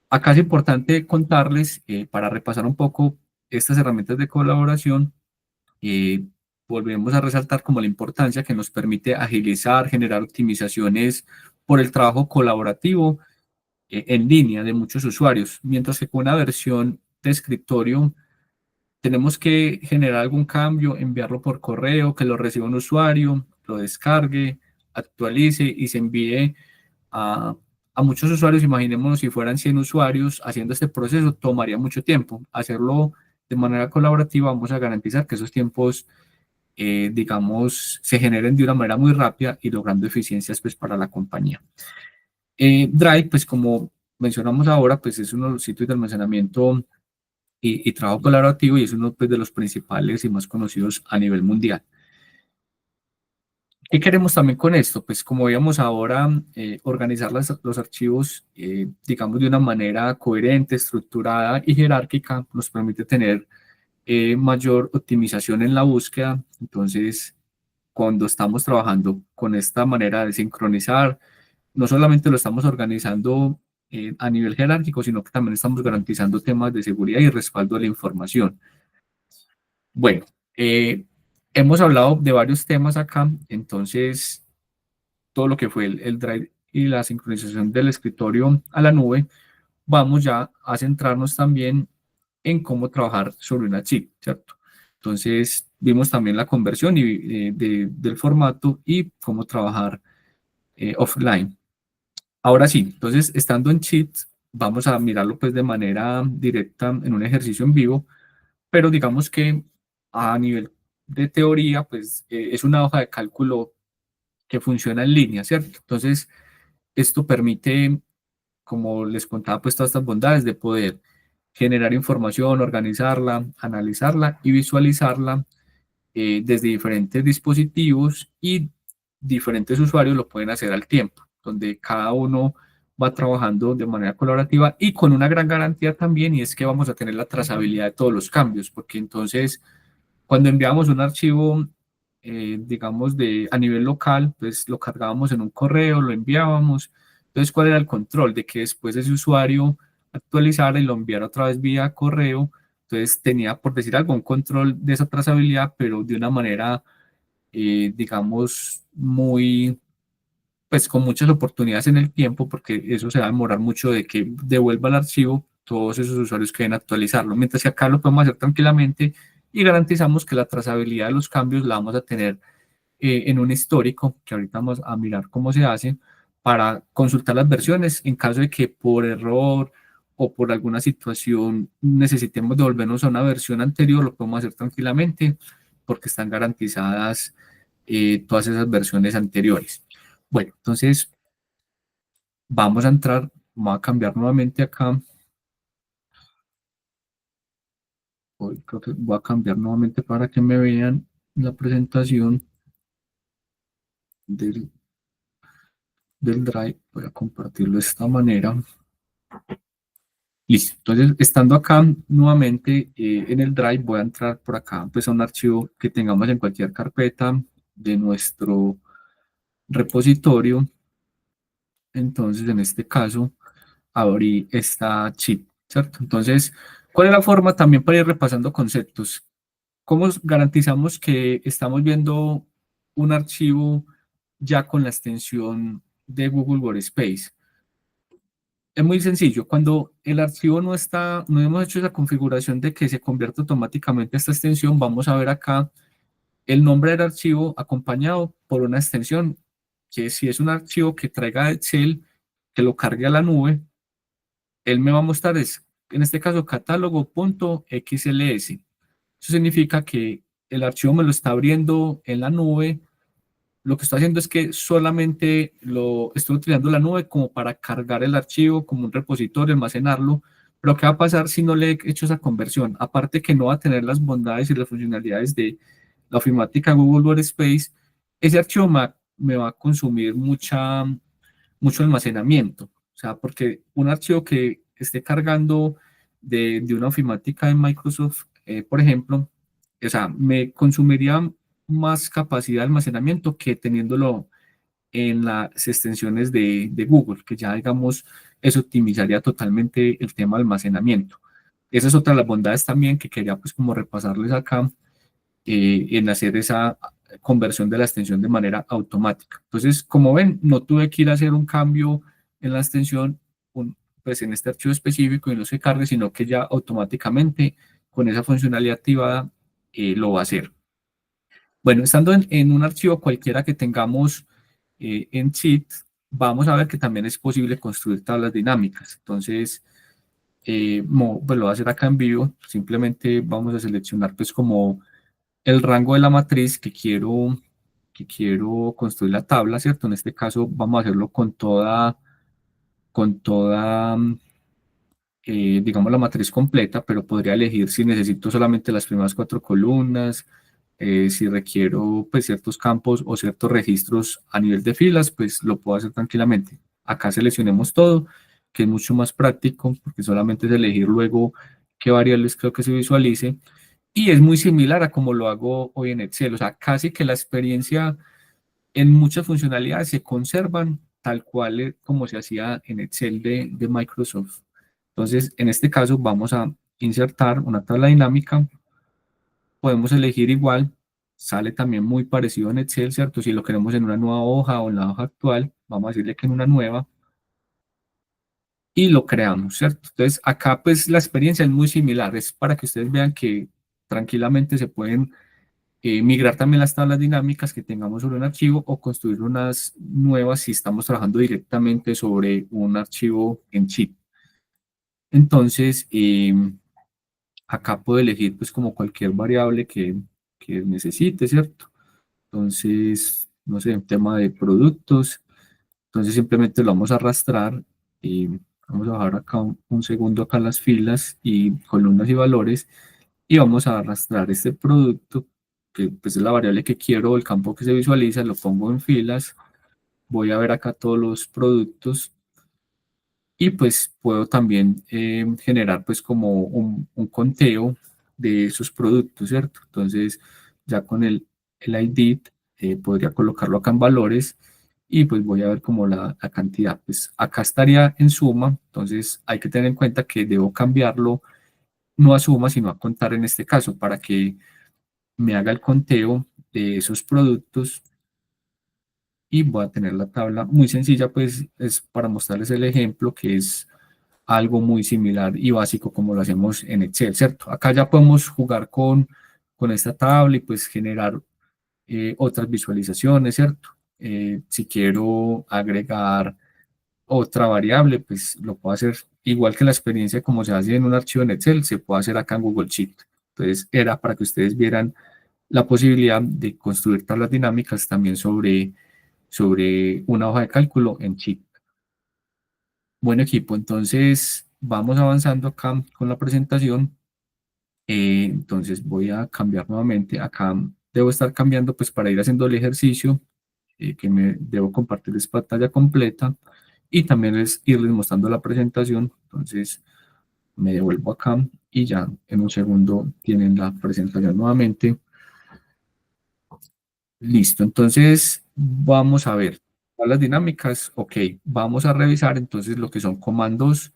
[SPEAKER 2] Acá es importante contarles, para repasar un poco estas herramientas de colaboración, volvemos a resaltar como la importancia que nos permite agilizar, generar optimizaciones por el trabajo colaborativo en línea de muchos usuarios, mientras que con una versión de escritorio tenemos que generar algún cambio, enviarlo por correo, que lo reciba un usuario, lo descargue, actualice y se envíe a muchos usuarios. Imaginémonos si fueran 100 usuarios haciendo este proceso, tomaría mucho tiempo. Hacerlo de manera colaborativa, vamos a garantizar que esos tiempos, digamos, se generen de una manera muy rápida y logrando eficiencias pues, para la compañía. Drive, pues como mencionamos ahora, pues es uno de los sitios de almacenamiento y trabajo colaborativo y es uno pues, de los principales y más conocidos a nivel mundial. ¿Qué queremos también con esto? Pues como veíamos ahora, organizar los archivos, digamos, de una manera coherente, estructurada y jerárquica nos permite tener mayor optimización en la búsqueda. Entonces, cuando estamos trabajando con esta manera de sincronizar, no solamente lo estamos organizando a nivel jerárquico, sino que también estamos garantizando temas de seguridad y respaldo de la información. Bueno, hemos hablado de varios temas acá, entonces todo lo que fue el Drive y la sincronización del escritorio a la nube, vamos ya a centrarnos también en cómo trabajar sobre una chip, ¿cierto? Entonces vimos también la conversión del formato y cómo trabajar offline. Ahora sí, entonces estando en Sheets, vamos a mirarlo pues de manera directa en un ejercicio en vivo, pero digamos que a nivel de teoría, pues es una hoja de cálculo que funciona en línea, ¿cierto? Entonces, esto permite, como les contaba, pues todas estas bondades de poder generar información, organizarla, analizarla y visualizarla desde diferentes dispositivos y diferentes usuarios lo pueden hacer al tiempo, donde cada uno va trabajando de manera colaborativa y con una gran garantía también, y es que vamos a tener la trazabilidad de todos los cambios, porque entonces cuando enviamos un archivo, digamos, a nivel local, pues lo cargábamos en un correo, lo enviábamos. Entonces, ¿cuál era el control? De que después ese usuario actualizara y lo enviara otra vez vía correo. Entonces, tenía, por decir algo, un control de esa trazabilidad, pero de una manera, digamos, muy, pues con muchas oportunidades en el tiempo, porque eso se va a demorar mucho de que devuelva el archivo, todos esos usuarios que deben actualizarlo, mientras que acá lo podemos hacer tranquilamente y garantizamos que la trazabilidad de los cambios la vamos a tener en un histórico, que ahorita vamos a mirar cómo se hace, para consultar las versiones en caso de que por error o por alguna situación necesitemos devolvernos a una versión anterior, lo podemos hacer tranquilamente porque están garantizadas todas esas versiones anteriores. Bueno, entonces vamos a entrar voy a cambiar nuevamente acá. Creo que voy a cambiar nuevamente para que me vean la presentación del Drive. Voy a compartirlo de esta manera. Listo. Entonces, estando acá nuevamente en el Drive, voy a entrar por acá pues, a un archivo que tengamos en cualquier carpeta de nuestro repositorio. Entonces, en este caso, abrí esta chip, ¿cierto? Entonces, ¿cuál es la forma también para ir repasando conceptos? ¿Cómo garantizamos que estamos viendo un archivo ya con la extensión de Google Workspace? Es muy sencillo. Cuando el archivo no está, no hemos hecho esa configuración de que se convierta automáticamente a esta extensión, vamos a ver acá el nombre del archivo acompañado por una extensión, que si es un archivo que traiga Excel, que lo cargue a la nube, él me va a mostrar, en este caso, catálogo.xls. Eso significa que el archivo me lo está abriendo en la nube. Lo que estoy haciendo es que solamente lo estoy utilizando la nube como para cargar el archivo, como un repositorio, almacenarlo. Pero ¿qué va a pasar si no le he hecho esa conversión? Aparte que no va a tener las bondades y las funcionalidades de la ofimática Google Workspace, ese archivo me va a consumir mucho almacenamiento. O sea, porque un archivo que esté cargando de una ofimática de Microsoft, por ejemplo, o sea, me consumiría más capacidad de almacenamiento que teniéndolo en las extensiones de Google, que ya, digamos, eso optimizaría totalmente el tema de almacenamiento. Esa es otra de las bondades también que quería, pues, como repasarles acá, en hacer esa conversión de la extensión de manera automática. Entonces, como ven, no tuve que ir a hacer un cambio en la extensión, pues en este archivo específico y no se cargue, sino que ya automáticamente con esa funcionalidad activada lo va a hacer. Bueno, estando en un archivo cualquiera que tengamos en Sheet, vamos a ver que también es posible construir tablas dinámicas. Entonces, pues lo voy a hacer acá en vivo. Simplemente vamos a seleccionar pues como el rango de la matriz que quiero construir la tabla, ¿cierto? En este caso vamos a hacerlo con toda digamos, la matriz completa, pero podría elegir si necesito solamente las primeras 4 columnas, si requiero pues ciertos campos o ciertos registros a nivel de filas, pues lo puedo hacer tranquilamente. Acá seleccionemos todo, que es mucho más práctico, porque solamente es elegir luego qué variables creo que se visualice. Y es muy similar a como lo hago hoy en Excel. O sea, casi que la experiencia en muchas funcionalidades se conservan tal cual como se hacía en Excel de Microsoft. Entonces, en este caso vamos a insertar una tabla dinámica. Podemos elegir igual. Sale también muy parecido en Excel, ¿cierto? Si lo queremos en una nueva hoja o en la hoja actual, vamos a decirle que en una nueva. Y lo creamos, ¿cierto? Entonces, acá pues la experiencia es muy similar. Es para que ustedes vean que tranquilamente se pueden migrar también las tablas dinámicas que tengamos sobre un archivo o construir unas nuevas si estamos trabajando directamente sobre un archivo en chip. Entonces, acá puedo elegir pues como cualquier variable que necesite, ¿cierto? Entonces, no sé, un tema de productos. Entonces simplemente lo vamos a arrastrar y vamos a bajar acá un segundo acá las filas y columnas y valores y vamos a arrastrar este producto que pues es la variable que quiero, el campo que se visualiza, lo pongo en filas, voy a ver acá todos los productos y pues puedo también generar pues como un conteo de esos productos, ¿cierto? Entonces ya con el ID podría colocarlo acá en valores y pues voy a ver como la cantidad, pues acá estaría en suma, entonces hay que tener en cuenta que debo cambiarlo no a suma sino a contar en este caso para que me haga el conteo de esos productos y voy a tener la tabla muy sencilla, pues es para mostrarles el ejemplo que es algo muy similar y básico como lo hacemos en Excel, ¿cierto? Acá ya podemos jugar con esta tabla y pues generar otras visualizaciones, ¿cierto? Si quiero agregar otra variable, pues lo puedo hacer igual que la experiencia como se hace en un archivo en Excel, se puede hacer acá en Google Sheet. Entonces era para que ustedes vieran la posibilidad de construir tablas dinámicas también sobre una hoja de cálculo en Sheet. Bueno, equipo, entonces vamos avanzando acá con la presentación. Entonces voy a cambiar nuevamente. Acá debo estar cambiando pues para ir haciendo el ejercicio, que me debo compartirles pantalla completa y también es irles mostrando la presentación. Entonces me devuelvo acá y ya en un segundo tienen la presentación nuevamente. Listo, entonces vamos a ver las dinámicas. Ok, vamos a revisar entonces lo que son comandos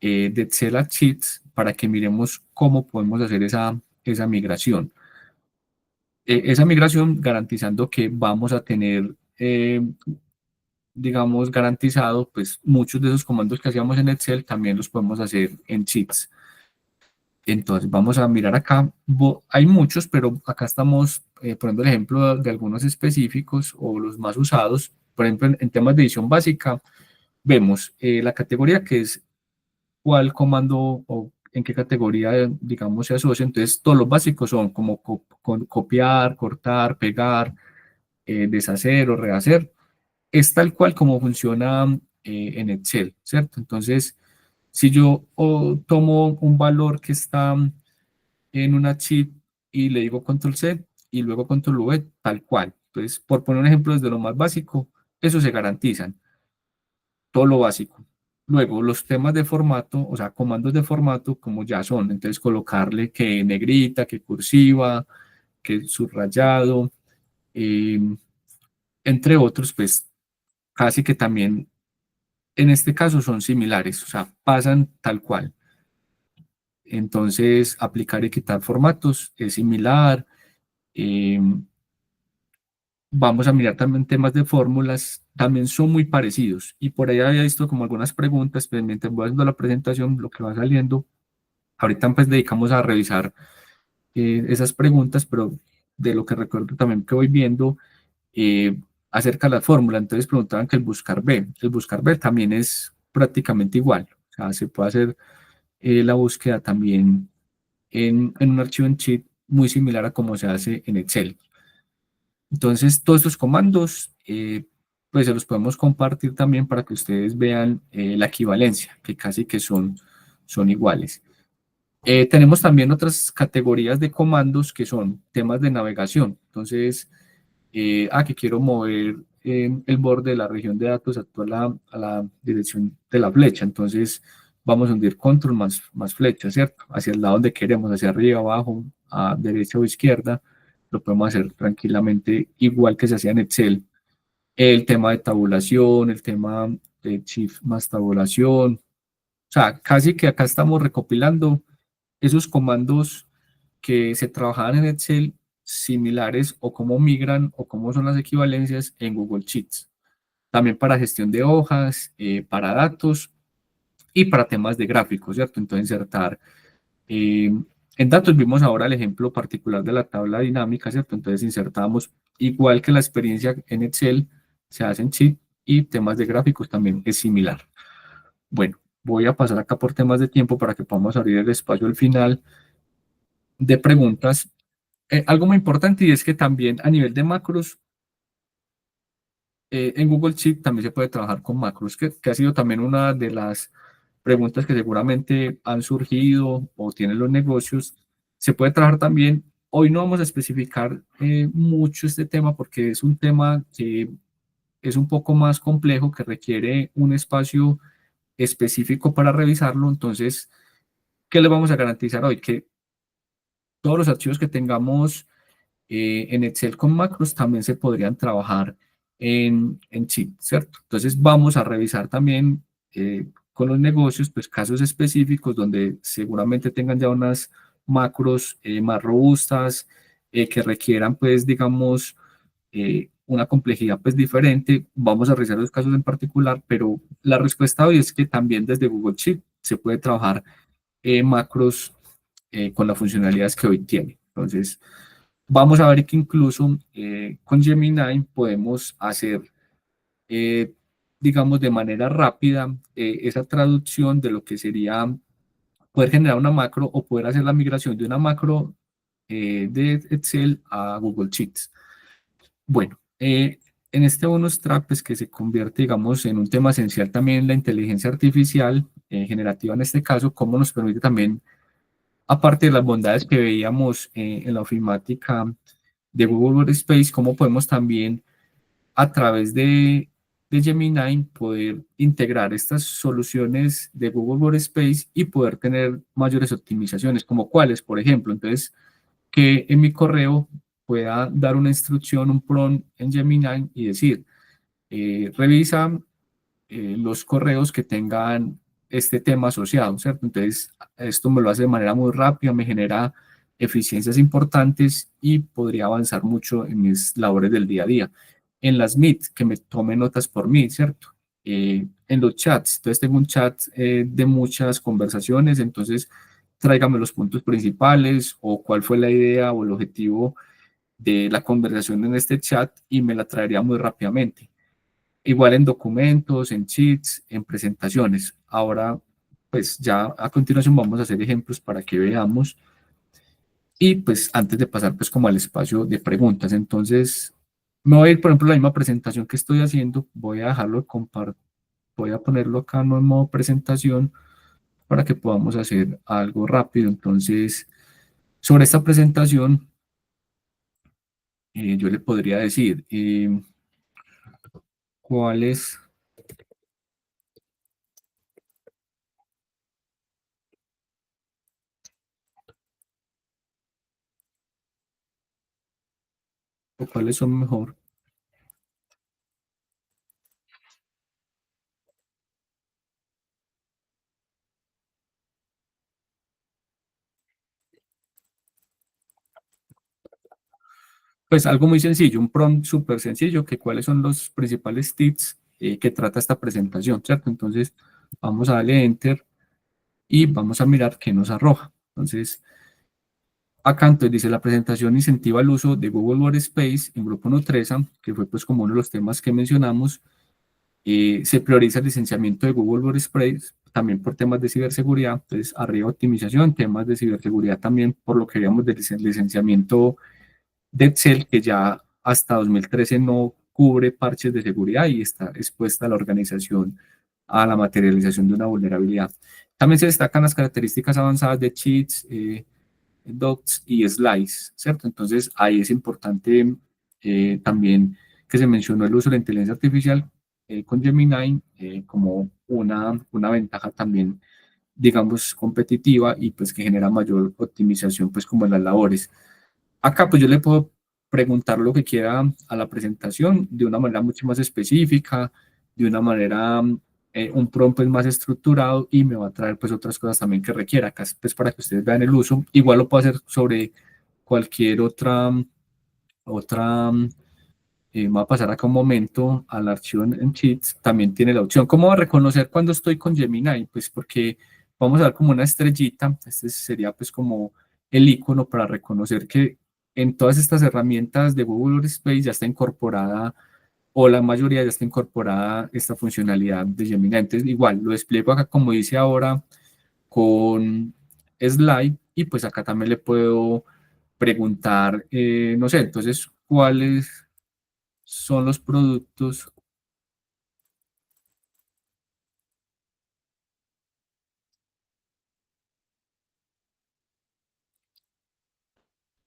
[SPEAKER 2] de Excel a Sheets para que miremos cómo podemos hacer esa migración. Esa migración garantizando que vamos a tener, digamos, garantizado, pues muchos de esos comandos que hacíamos en Excel también los podemos hacer en Sheets. Entonces vamos a mirar acá, hay muchos, pero acá estamos poniendo el ejemplo de algunos específicos o los más usados. Por ejemplo, en temas de edición básica, vemos la categoría que es cuál comando o en qué categoría, digamos, se asocia. Entonces, todos los básicos son como copiar, cortar, pegar, deshacer o rehacer. Es tal cual como funciona en Excel, ¿cierto? Entonces, si yo tomo un valor que está en una sheet y le digo control C y luego control V, tal cual. Entonces, por poner un ejemplo desde lo más básico, eso se garantizan, todo lo básico. Luego, los temas de formato, o sea, comandos de formato, como ya son, entonces colocarle que negrita, que cursiva, que subrayado, eh, entre otros, pues casi que también en este caso son similares, o sea, pasan tal cual. Entonces, aplicar y quitar formatos es similar. eh, Vamos a mirar también temas de fórmulas, también son muy parecidos. Y por ahí había visto como algunas preguntas, pues mientras voy haciendo la presentación, lo que va saliendo. Ahorita pues dedicamos a revisar esas preguntas, pero de lo que recuerdo también que voy viendo acerca de la fórmula. Entonces preguntaban que el buscar B. El buscar B también es prácticamente igual. O sea, se puede hacer la búsqueda también en un archivo en Sheet muy similar a como se hace en Excel. Entonces, todos estos comandos, pues se los podemos compartir también para que ustedes vean la equivalencia, que casi que son iguales. Tenemos también otras categorías de comandos que son temas de navegación. Entonces, que quiero mover el borde de la región de datos a la dirección de la flecha. Entonces, vamos a hundir control más flecha, ¿cierto? Hacia el lado donde queremos, hacia arriba, abajo, a derecha o izquierda. Lo podemos hacer tranquilamente igual que se hacía en Excel. El tema de tabulación, el tema de shift más tabulación. O sea, casi que acá estamos recopilando esos comandos que se trabajaban en Excel similares o cómo migran o cómo son las equivalencias en Google Sheets. También para gestión de hojas, para datos y para temas de gráficos, ¿cierto? Entonces insertar en datos vimos ahora el ejemplo particular de la tabla dinámica, ¿cierto? Entonces insertamos, igual que la experiencia en Excel, se hace en Sheet y temas de gráficos también es similar. Bueno, voy a pasar acá por temas de tiempo para que podamos abrir el espacio al final de preguntas. Algo muy importante y es que también a nivel de macros, en Google Sheet también se puede trabajar con macros, que ha sido también una de las preguntas que seguramente han surgido o tienen los negocios. Se puede trabajar también. Hoy no vamos a especificar mucho este tema porque es un tema que es un poco más complejo, que requiere un espacio específico para revisarlo. Entonces, ¿qué le vamos a garantizar hoy? Que todos los archivos que tengamos en Excel con macros también se podrían trabajar en Sheet, ¿cierto? Entonces vamos a revisar también con los negocios, pues casos específicos donde seguramente tengan ya unas macros más robustas, que requieran pues digamos una complejidad pues diferente. Vamos a revisar los casos en particular, pero la respuesta hoy es que también desde Google Sheet se puede trabajar macros con las funcionalidades que hoy tiene. Entonces, vamos a ver que incluso con Gemini podemos hacer, digamos, de manera rápida esa traducción de lo que sería poder generar una macro o poder hacer la migración de una macro de Excel a Google Sheets. Bueno, en este bonus track, pues que se convierte, digamos, en un tema esencial también la inteligencia artificial, generativa en este caso, cómo nos permite también, aparte de las bondades que veíamos en la ofimática de Google Workspace, cómo podemos también a través de Gemini poder integrar estas soluciones de Google Workspace y poder tener mayores optimizaciones, como cuáles, por ejemplo. Entonces, que en mi correo pueda dar una instrucción, un prompt en Gemini y decir, revisa los correos que tengan este tema asociado, ¿cierto? Entonces, esto me lo hace de manera muy rápida, me genera eficiencias importantes y podría avanzar mucho en mis labores del día a día. En las Meet, que me tome notas por mí, ¿cierto? En los chats, entonces tengo un chat de muchas conversaciones, entonces tráigame los puntos principales o cuál fue la idea o el objetivo de la conversación en este chat y me la traería muy rápidamente. Igual en documentos, en sheets, en presentaciones. Ahora, pues ya a continuación vamos a hacer ejemplos para que veamos. Y pues antes de pasar pues como al espacio de preguntas, entonces me voy a ir, por ejemplo, la misma presentación que estoy haciendo, voy a dejarlo de compartir, voy a ponerlo acá no en modo presentación para que podamos hacer algo rápido. Entonces, sobre esta presentación, yo le podría decir cuáles o cuáles son mejor. Pues algo muy sencillo, un prompt súper sencillo, que cuáles son los principales tips que trata esta presentación, ¿cierto? Entonces, vamos a darle Enter y vamos a mirar qué nos arroja. Entonces, acá entonces dice la presentación incentiva el uso de Google Workspace en Grupo Nutresa, que fue pues como uno de los temas que mencionamos. Se prioriza el licenciamiento de Google Workspace también por temas de ciberseguridad. Entonces, arriba optimización, temas de ciberseguridad también por lo que veíamos del licenciamiento de Excel, que ya hasta 2013 no cubre parches de seguridad y está expuesta a la organización a la materialización de una vulnerabilidad. También se destacan las características avanzadas de cheats, docs y slides, ¿cierto? Entonces ahí es importante también que se mencionó el uso de la inteligencia artificial con Gemini como una ventaja también, digamos, competitiva y pues que genera mayor optimización pues como en las labores. Acá pues yo le puedo preguntar lo que quiera a la presentación de una manera mucho más específica, de una manera, un prompt pues, más estructurado y me va a traer pues otras cosas también que requiera. Acá pues para que ustedes vean el uso. Igual lo puedo hacer sobre cualquier otra me va a pasar acá un momento al archivo en Sheets, también tiene la opción. ¿Cómo va a reconocer cuando estoy con Gemini? Pues porque vamos a dar como una estrellita, este sería pues como el icono para reconocer que en todas estas herramientas de Google Workspace ya está incorporada, o la mayoría ya está incorporada esta funcionalidad de Gemini. Entonces igual lo despliego acá como dice ahora con Slide y pues acá también le puedo preguntar, no sé, entonces, ¿cuáles son los productos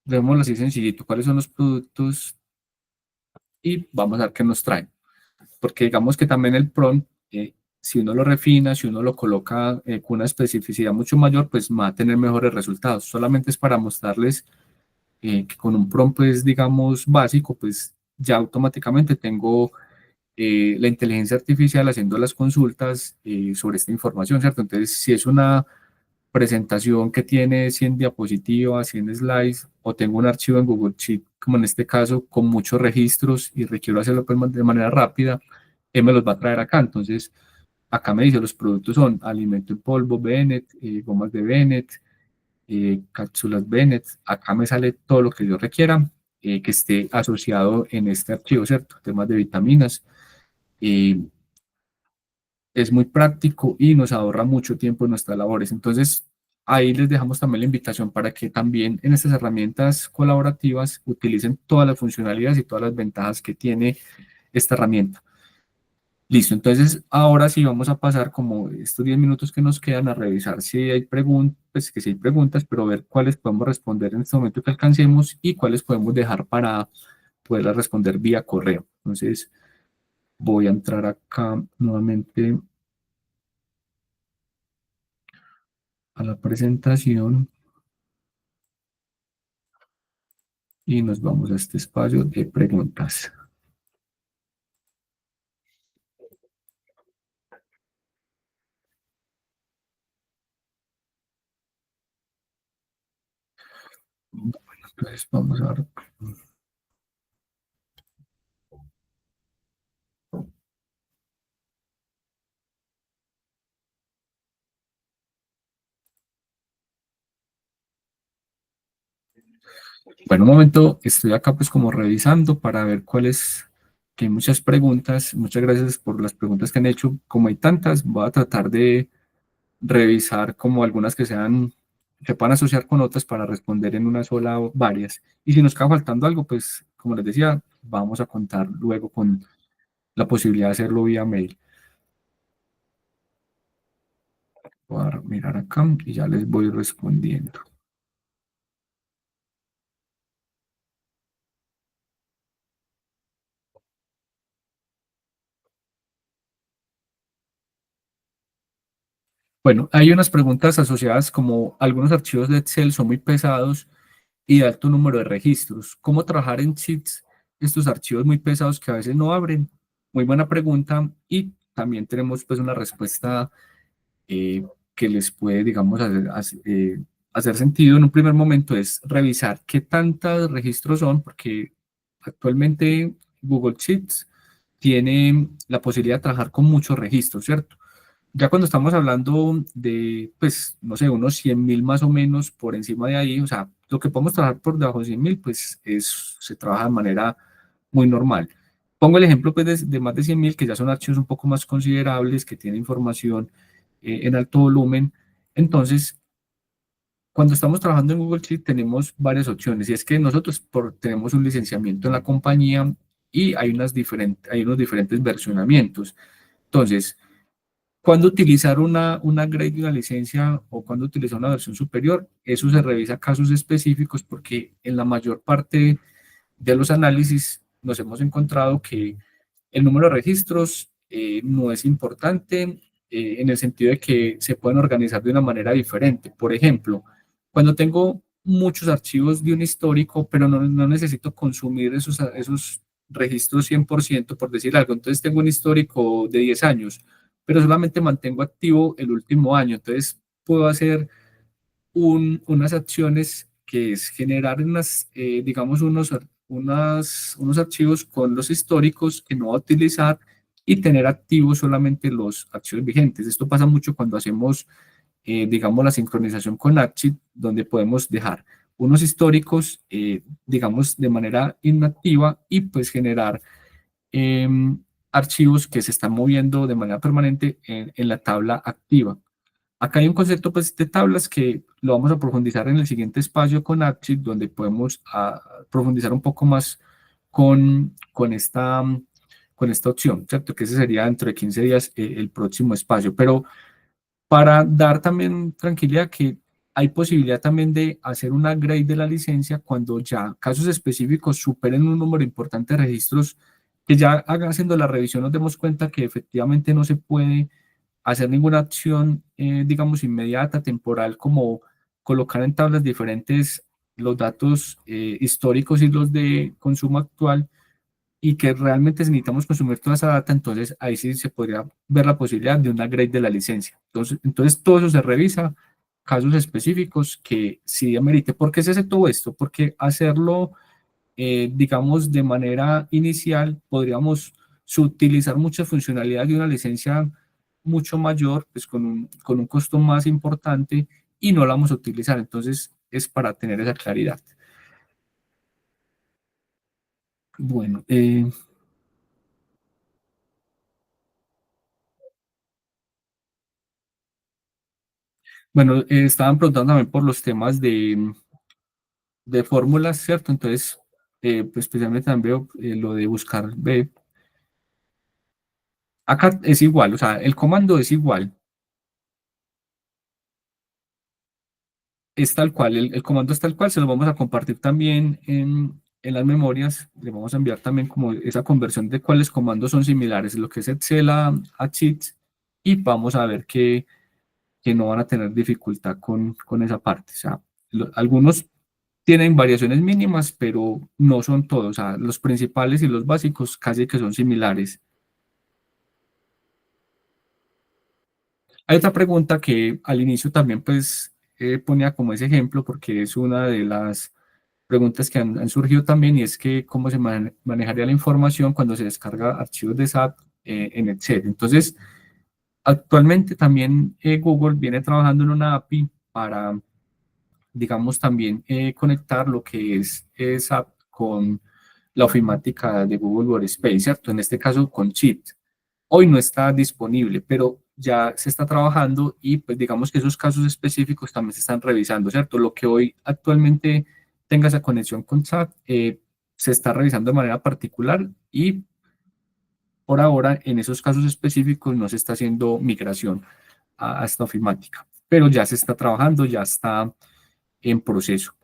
[SPEAKER 2] veámoslo así sencillito, cuáles son los productos y vamos a ver qué nos traen. Porque digamos que también el prompt, si uno lo refina, si uno lo coloca con una especificidad mucho mayor, pues va a tener mejores resultados. Solamente es para mostrarles que con un prompt, pues digamos, básico, pues ya automáticamente tengo la inteligencia artificial haciendo las consultas sobre esta información, ¿cierto? Entonces, si es una presentación que tiene 100 diapositivas, 100 slides, o tengo un archivo en Google Sheet, como en este caso, con muchos registros y requiero hacerlo pues, de manera rápida, él me los va a traer acá. Entonces, acá me dice los productos son alimento en polvo Bennett, gomas de Bennett, cápsulas Bennett. Acá me sale todo lo que yo requiera que esté asociado en este archivo, ¿cierto? Temas de vitaminas. Es muy práctico y nos ahorra mucho tiempo en nuestras labores. Entonces, ahí les dejamos también la invitación para que también en estas herramientas colaborativas utilicen todas las funcionalidades y todas las ventajas que tiene esta herramienta. Listo, entonces ahora sí vamos a pasar como estos 10 minutos que nos quedan a revisar si hay preguntas, pues que si hay preguntas, pero ver cuáles podemos responder en este momento que alcancemos y cuáles podemos dejar para poderlas responder vía correo. Entonces voy a entrar acá nuevamente a la presentación y nos vamos a este espacio de preguntas. Bueno, entonces vamos a ver. Bueno, un momento, estoy acá pues como revisando para ver cuáles, que hay muchas preguntas. Muchas gracias por las preguntas que han hecho. Como hay tantas, voy a tratar de revisar como algunas que sean, se puedan asociar con otras para responder en una sola o varias. Y si nos queda faltando algo, pues como les decía, vamos a contar luego con la posibilidad de hacerlo vía mail. Voy a mirar acá y ya les voy respondiendo. Bueno, hay unas preguntas asociadas como algunos archivos de Excel son muy pesados y de alto número de registros. ¿Cómo trabajar en Sheets estos archivos muy pesados que a veces no abren? Muy buena pregunta y también tenemos pues una respuesta eh, que les puede, digamos, hacer sentido en un primer momento es revisar qué tantos registros son, porque actualmente Google Sheets tiene la posibilidad de trabajar con muchos registros, ¿cierto? Ya cuando estamos hablando de, pues, no sé, unos 100.000 más o menos por encima de ahí, o sea, lo que podemos trabajar por debajo de 100.000, pues se trabaja de manera muy normal. Pongo el ejemplo pues, de más de 100.000, que ya son archivos un poco más considerables, que tienen información en alto volumen. Entonces, cuando estamos trabajando en Google Sheet tenemos varias opciones, y es que nosotros tenemos un licenciamiento en la compañía y hay unos diferentes versionamientos. Entonces, cuando utilizar una grade de una licencia o cuando utilizar una versión superior, eso se revisa casos específicos porque en la mayor parte de los análisis nos hemos encontrado que el número de registros no es importante en el sentido de que se pueden organizar de una manera diferente. Por ejemplo, cuando tengo muchos archivos de un histórico, pero no necesito consumir esos registros 100%, por decir algo. Entonces tengo un histórico de 10 años, pero solamente mantengo activo el último año. Entonces puedo hacer unas acciones que es generar digamos, unos archivos con los históricos que no va a utilizar y tener activos solamente los archivos vigentes. Esto pasa mucho cuando hacemos, digamos, la sincronización con AppSheet, donde podemos dejar unos históricos, digamos, de manera inactiva y pues generar archivos que se están moviendo de manera permanente en la tabla activa. Acá hay un concepto pues, de tablas que lo vamos a profundizar en el siguiente espacio con AppSheet, donde podemos profundizar un poco más con esta opción, ¿cierto? Que ese sería dentro de 15 días el próximo espacio. Pero para dar también tranquilidad que hay posibilidad también de hacer una grade de la licencia cuando ya casos específicos superen un número importante de registros, que ya haciendo la revisión nos demos cuenta que efectivamente no se puede hacer ninguna acción, digamos, inmediata, temporal, como colocar en tablas diferentes los datos históricos y los de consumo actual, y que realmente necesitamos consumir toda esa data, entonces ahí sí se podría ver la posibilidad de una grade de la licencia. Entonces todo eso se revisa, casos específicos que sí amerite. ¿Por qué se hace todo esto? Porque hacerlo, digamos, de manera inicial, podríamos subutilizar muchas funcionalidades de una licencia mucho mayor, pues con un costo más importante y no la vamos a utilizar. Entonces es para tener esa claridad. Bueno, bueno, estaban preguntando también por los temas de fórmulas, ¿cierto? Entonces, pues especialmente también veo lo de buscar B. Acá es igual, o sea, el comando es igual. Es tal cual, el comando es tal cual, se lo vamos a compartir también en las memorias, le vamos a enviar también como esa conversión de cuáles comandos son similares, lo que es Excel a Sheets, y vamos a ver que no van a tener dificultad con esa parte. O sea, algunos tienen variaciones mínimas, pero no son todos, o sea, los principales y los básicos casi que son similares. Hay otra pregunta que al inicio también pues ponía como ese ejemplo porque es una de las preguntas que han surgido también y es que cómo se manejaría la información cuando se descarga archivos de SAP en Excel. Entonces, actualmente también Google viene trabajando en una API para, digamos, también conectar lo que es SAP con la ofimática de Google Workspace, ¿cierto? En este caso con Sheet. Hoy no está disponible, pero ya se está trabajando y pues digamos que esos casos específicos también se están revisando, ¿cierto? Lo que hoy actualmente tenga esa conexión con SAP se está revisando de manera particular y por ahora en esos casos específicos no se está haciendo migración a esta ofimática, pero ya se está trabajando, ya está en proceso.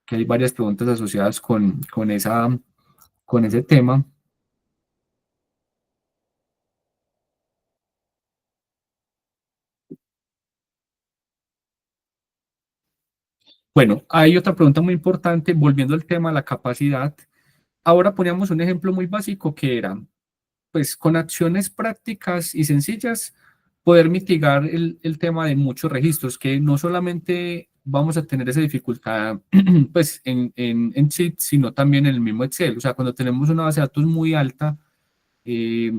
[SPEAKER 2] Que hay varias preguntas asociadas con ese tema. Bueno, hay otra pregunta muy importante, volviendo al tema de la capacidad. Ahora poníamos un ejemplo muy básico que era, pues con acciones prácticas y sencillas, poder mitigar el tema de muchos registros, que no solamente vamos a tener esa dificultad pues en Sheet, sino también en el mismo Excel. O sea, cuando tenemos una base de datos muy alta eh,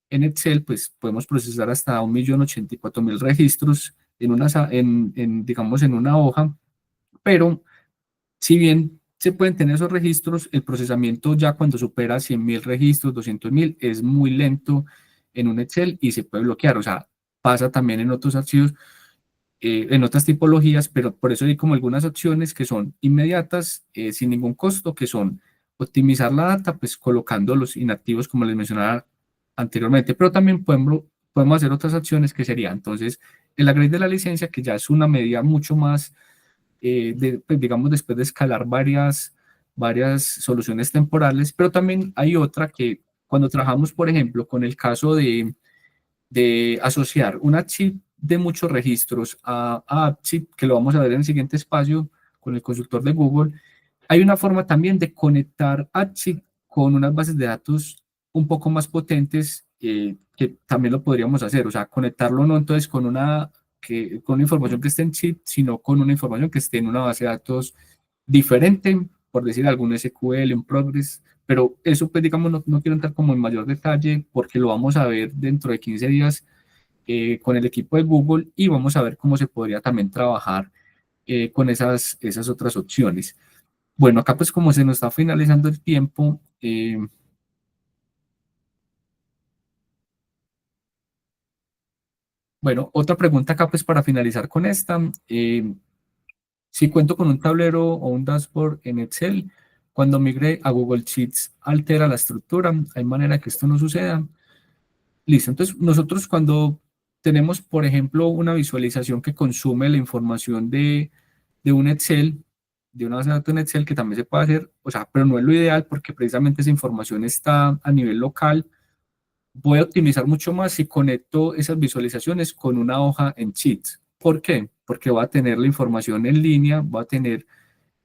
[SPEAKER 2] en Excel, pues podemos procesar hasta 1.084.000 registros digamos, en una hoja, pero si bien se pueden tener esos registros, el procesamiento ya cuando supera 100.000 registros, 200.000, es muy lento en un Excel y se puede bloquear. O sea, pasa también en otros archivos, en otras tipologías, pero por eso hay como algunas opciones que son inmediatas, sin ningún costo, que son optimizar la data, pues colocando los inactivos, como les mencionaba anteriormente, pero también podemos hacer otras acciones que serían, entonces, el upgrade de la licencia, que ya es una medida mucho más pues, digamos, después de escalar varias soluciones temporales, pero también hay otra que cuando trabajamos, por ejemplo, con el caso de asociar una chip de muchos registros a chip, que lo vamos a ver en el siguiente espacio con el consultor de Google, hay una forma también de conectar a chip con unas bases de datos un poco más potentes que también lo podríamos hacer, o sea, conectarlo no entonces con una información que esté en chip, sino con una información que esté en una base de datos diferente, por decir algún SQL, un Progress, pero eso pues digamos no quiero entrar como en mayor detalle porque lo vamos a ver dentro de 15 días con el equipo de Google y vamos a ver cómo se podría también trabajar con esas otras opciones. Bueno, acá pues como se nos está finalizando el tiempo, bueno, otra pregunta acá pues para finalizar con esta. Si cuento con un tablero o un dashboard en Excel, cuando migre a Google Sheets altera la estructura, hay manera que esto no suceda. Listo, entonces nosotros cuando tenemos, por ejemplo, una visualización que consume la información de un Excel, de una base de datos en Excel, que también se puede hacer, o sea, pero no es lo ideal porque precisamente esa información está a nivel local. Voy a optimizar mucho más si conecto esas visualizaciones con una hoja en Sheets. ¿Por qué? Porque voy a tener la información en línea, voy a tener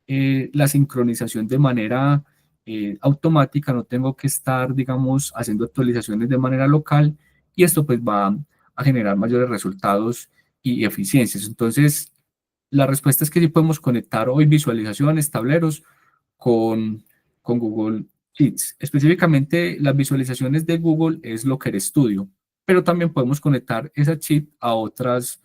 [SPEAKER 2] la sincronización de manera automática, no tengo que estar, digamos, haciendo actualizaciones de manera local y esto pues va a generar mayores resultados y eficiencias. Entonces, la respuesta es que sí podemos conectar hoy visualizaciones, tableros con Google Sheets. Específicamente, las visualizaciones de Google es Locker Studio, pero también podemos conectar esa sheet a otras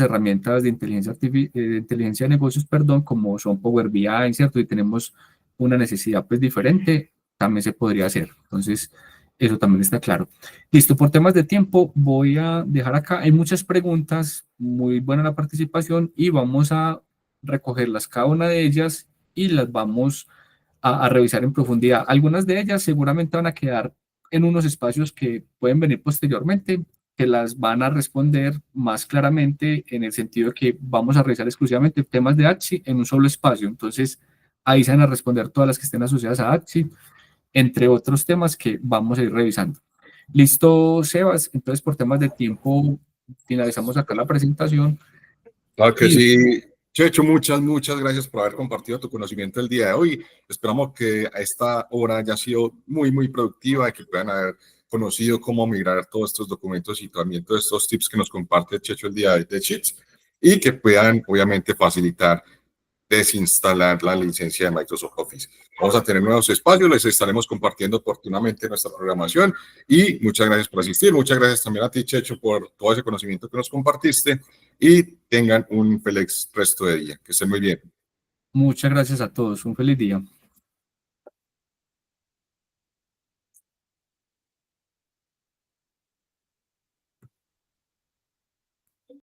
[SPEAKER 2] herramientas de inteligencia de negocios, perdón, como son Power BI, ¿cierto? Y tenemos una necesidad pues diferente, también se podría hacer. Entonces, eso también está claro. Listo, por temas de tiempo voy a dejar acá. Hay muchas preguntas, muy buena la participación y vamos a recogerlas cada una de ellas y las vamos a revisar en profundidad. Algunas de ellas seguramente van a quedar en unos espacios que pueden venir posteriormente, que las van a responder más claramente en el sentido de que vamos a revisar exclusivamente temas de Axi en un solo espacio. Entonces, ahí se van a responder todas las que estén asociadas a Axi, entre otros temas que vamos a ir revisando. Listo, Sebas. Entonces, por temas de tiempo, finalizamos acá la presentación.
[SPEAKER 1] Claro que sí. Checho, muchas gracias por haber compartido tu conocimiento el día de hoy. Esperamos que a esta hora haya sido muy productiva y que puedan haber conocido cómo migrar todos estos documentos y también todos estos tips que nos comparte Checho el día de Sheets y que puedan, obviamente, facilitar desinstalar la licencia de Microsoft Office. Vamos a tener nuevos espacios, les estaremos compartiendo oportunamente nuestra programación y muchas gracias por asistir. Muchas gracias también a ti, Checho, por todo ese conocimiento que nos compartiste y tengan un feliz resto de día. Que estén muy bien.
[SPEAKER 2] Muchas gracias a todos. Un feliz día.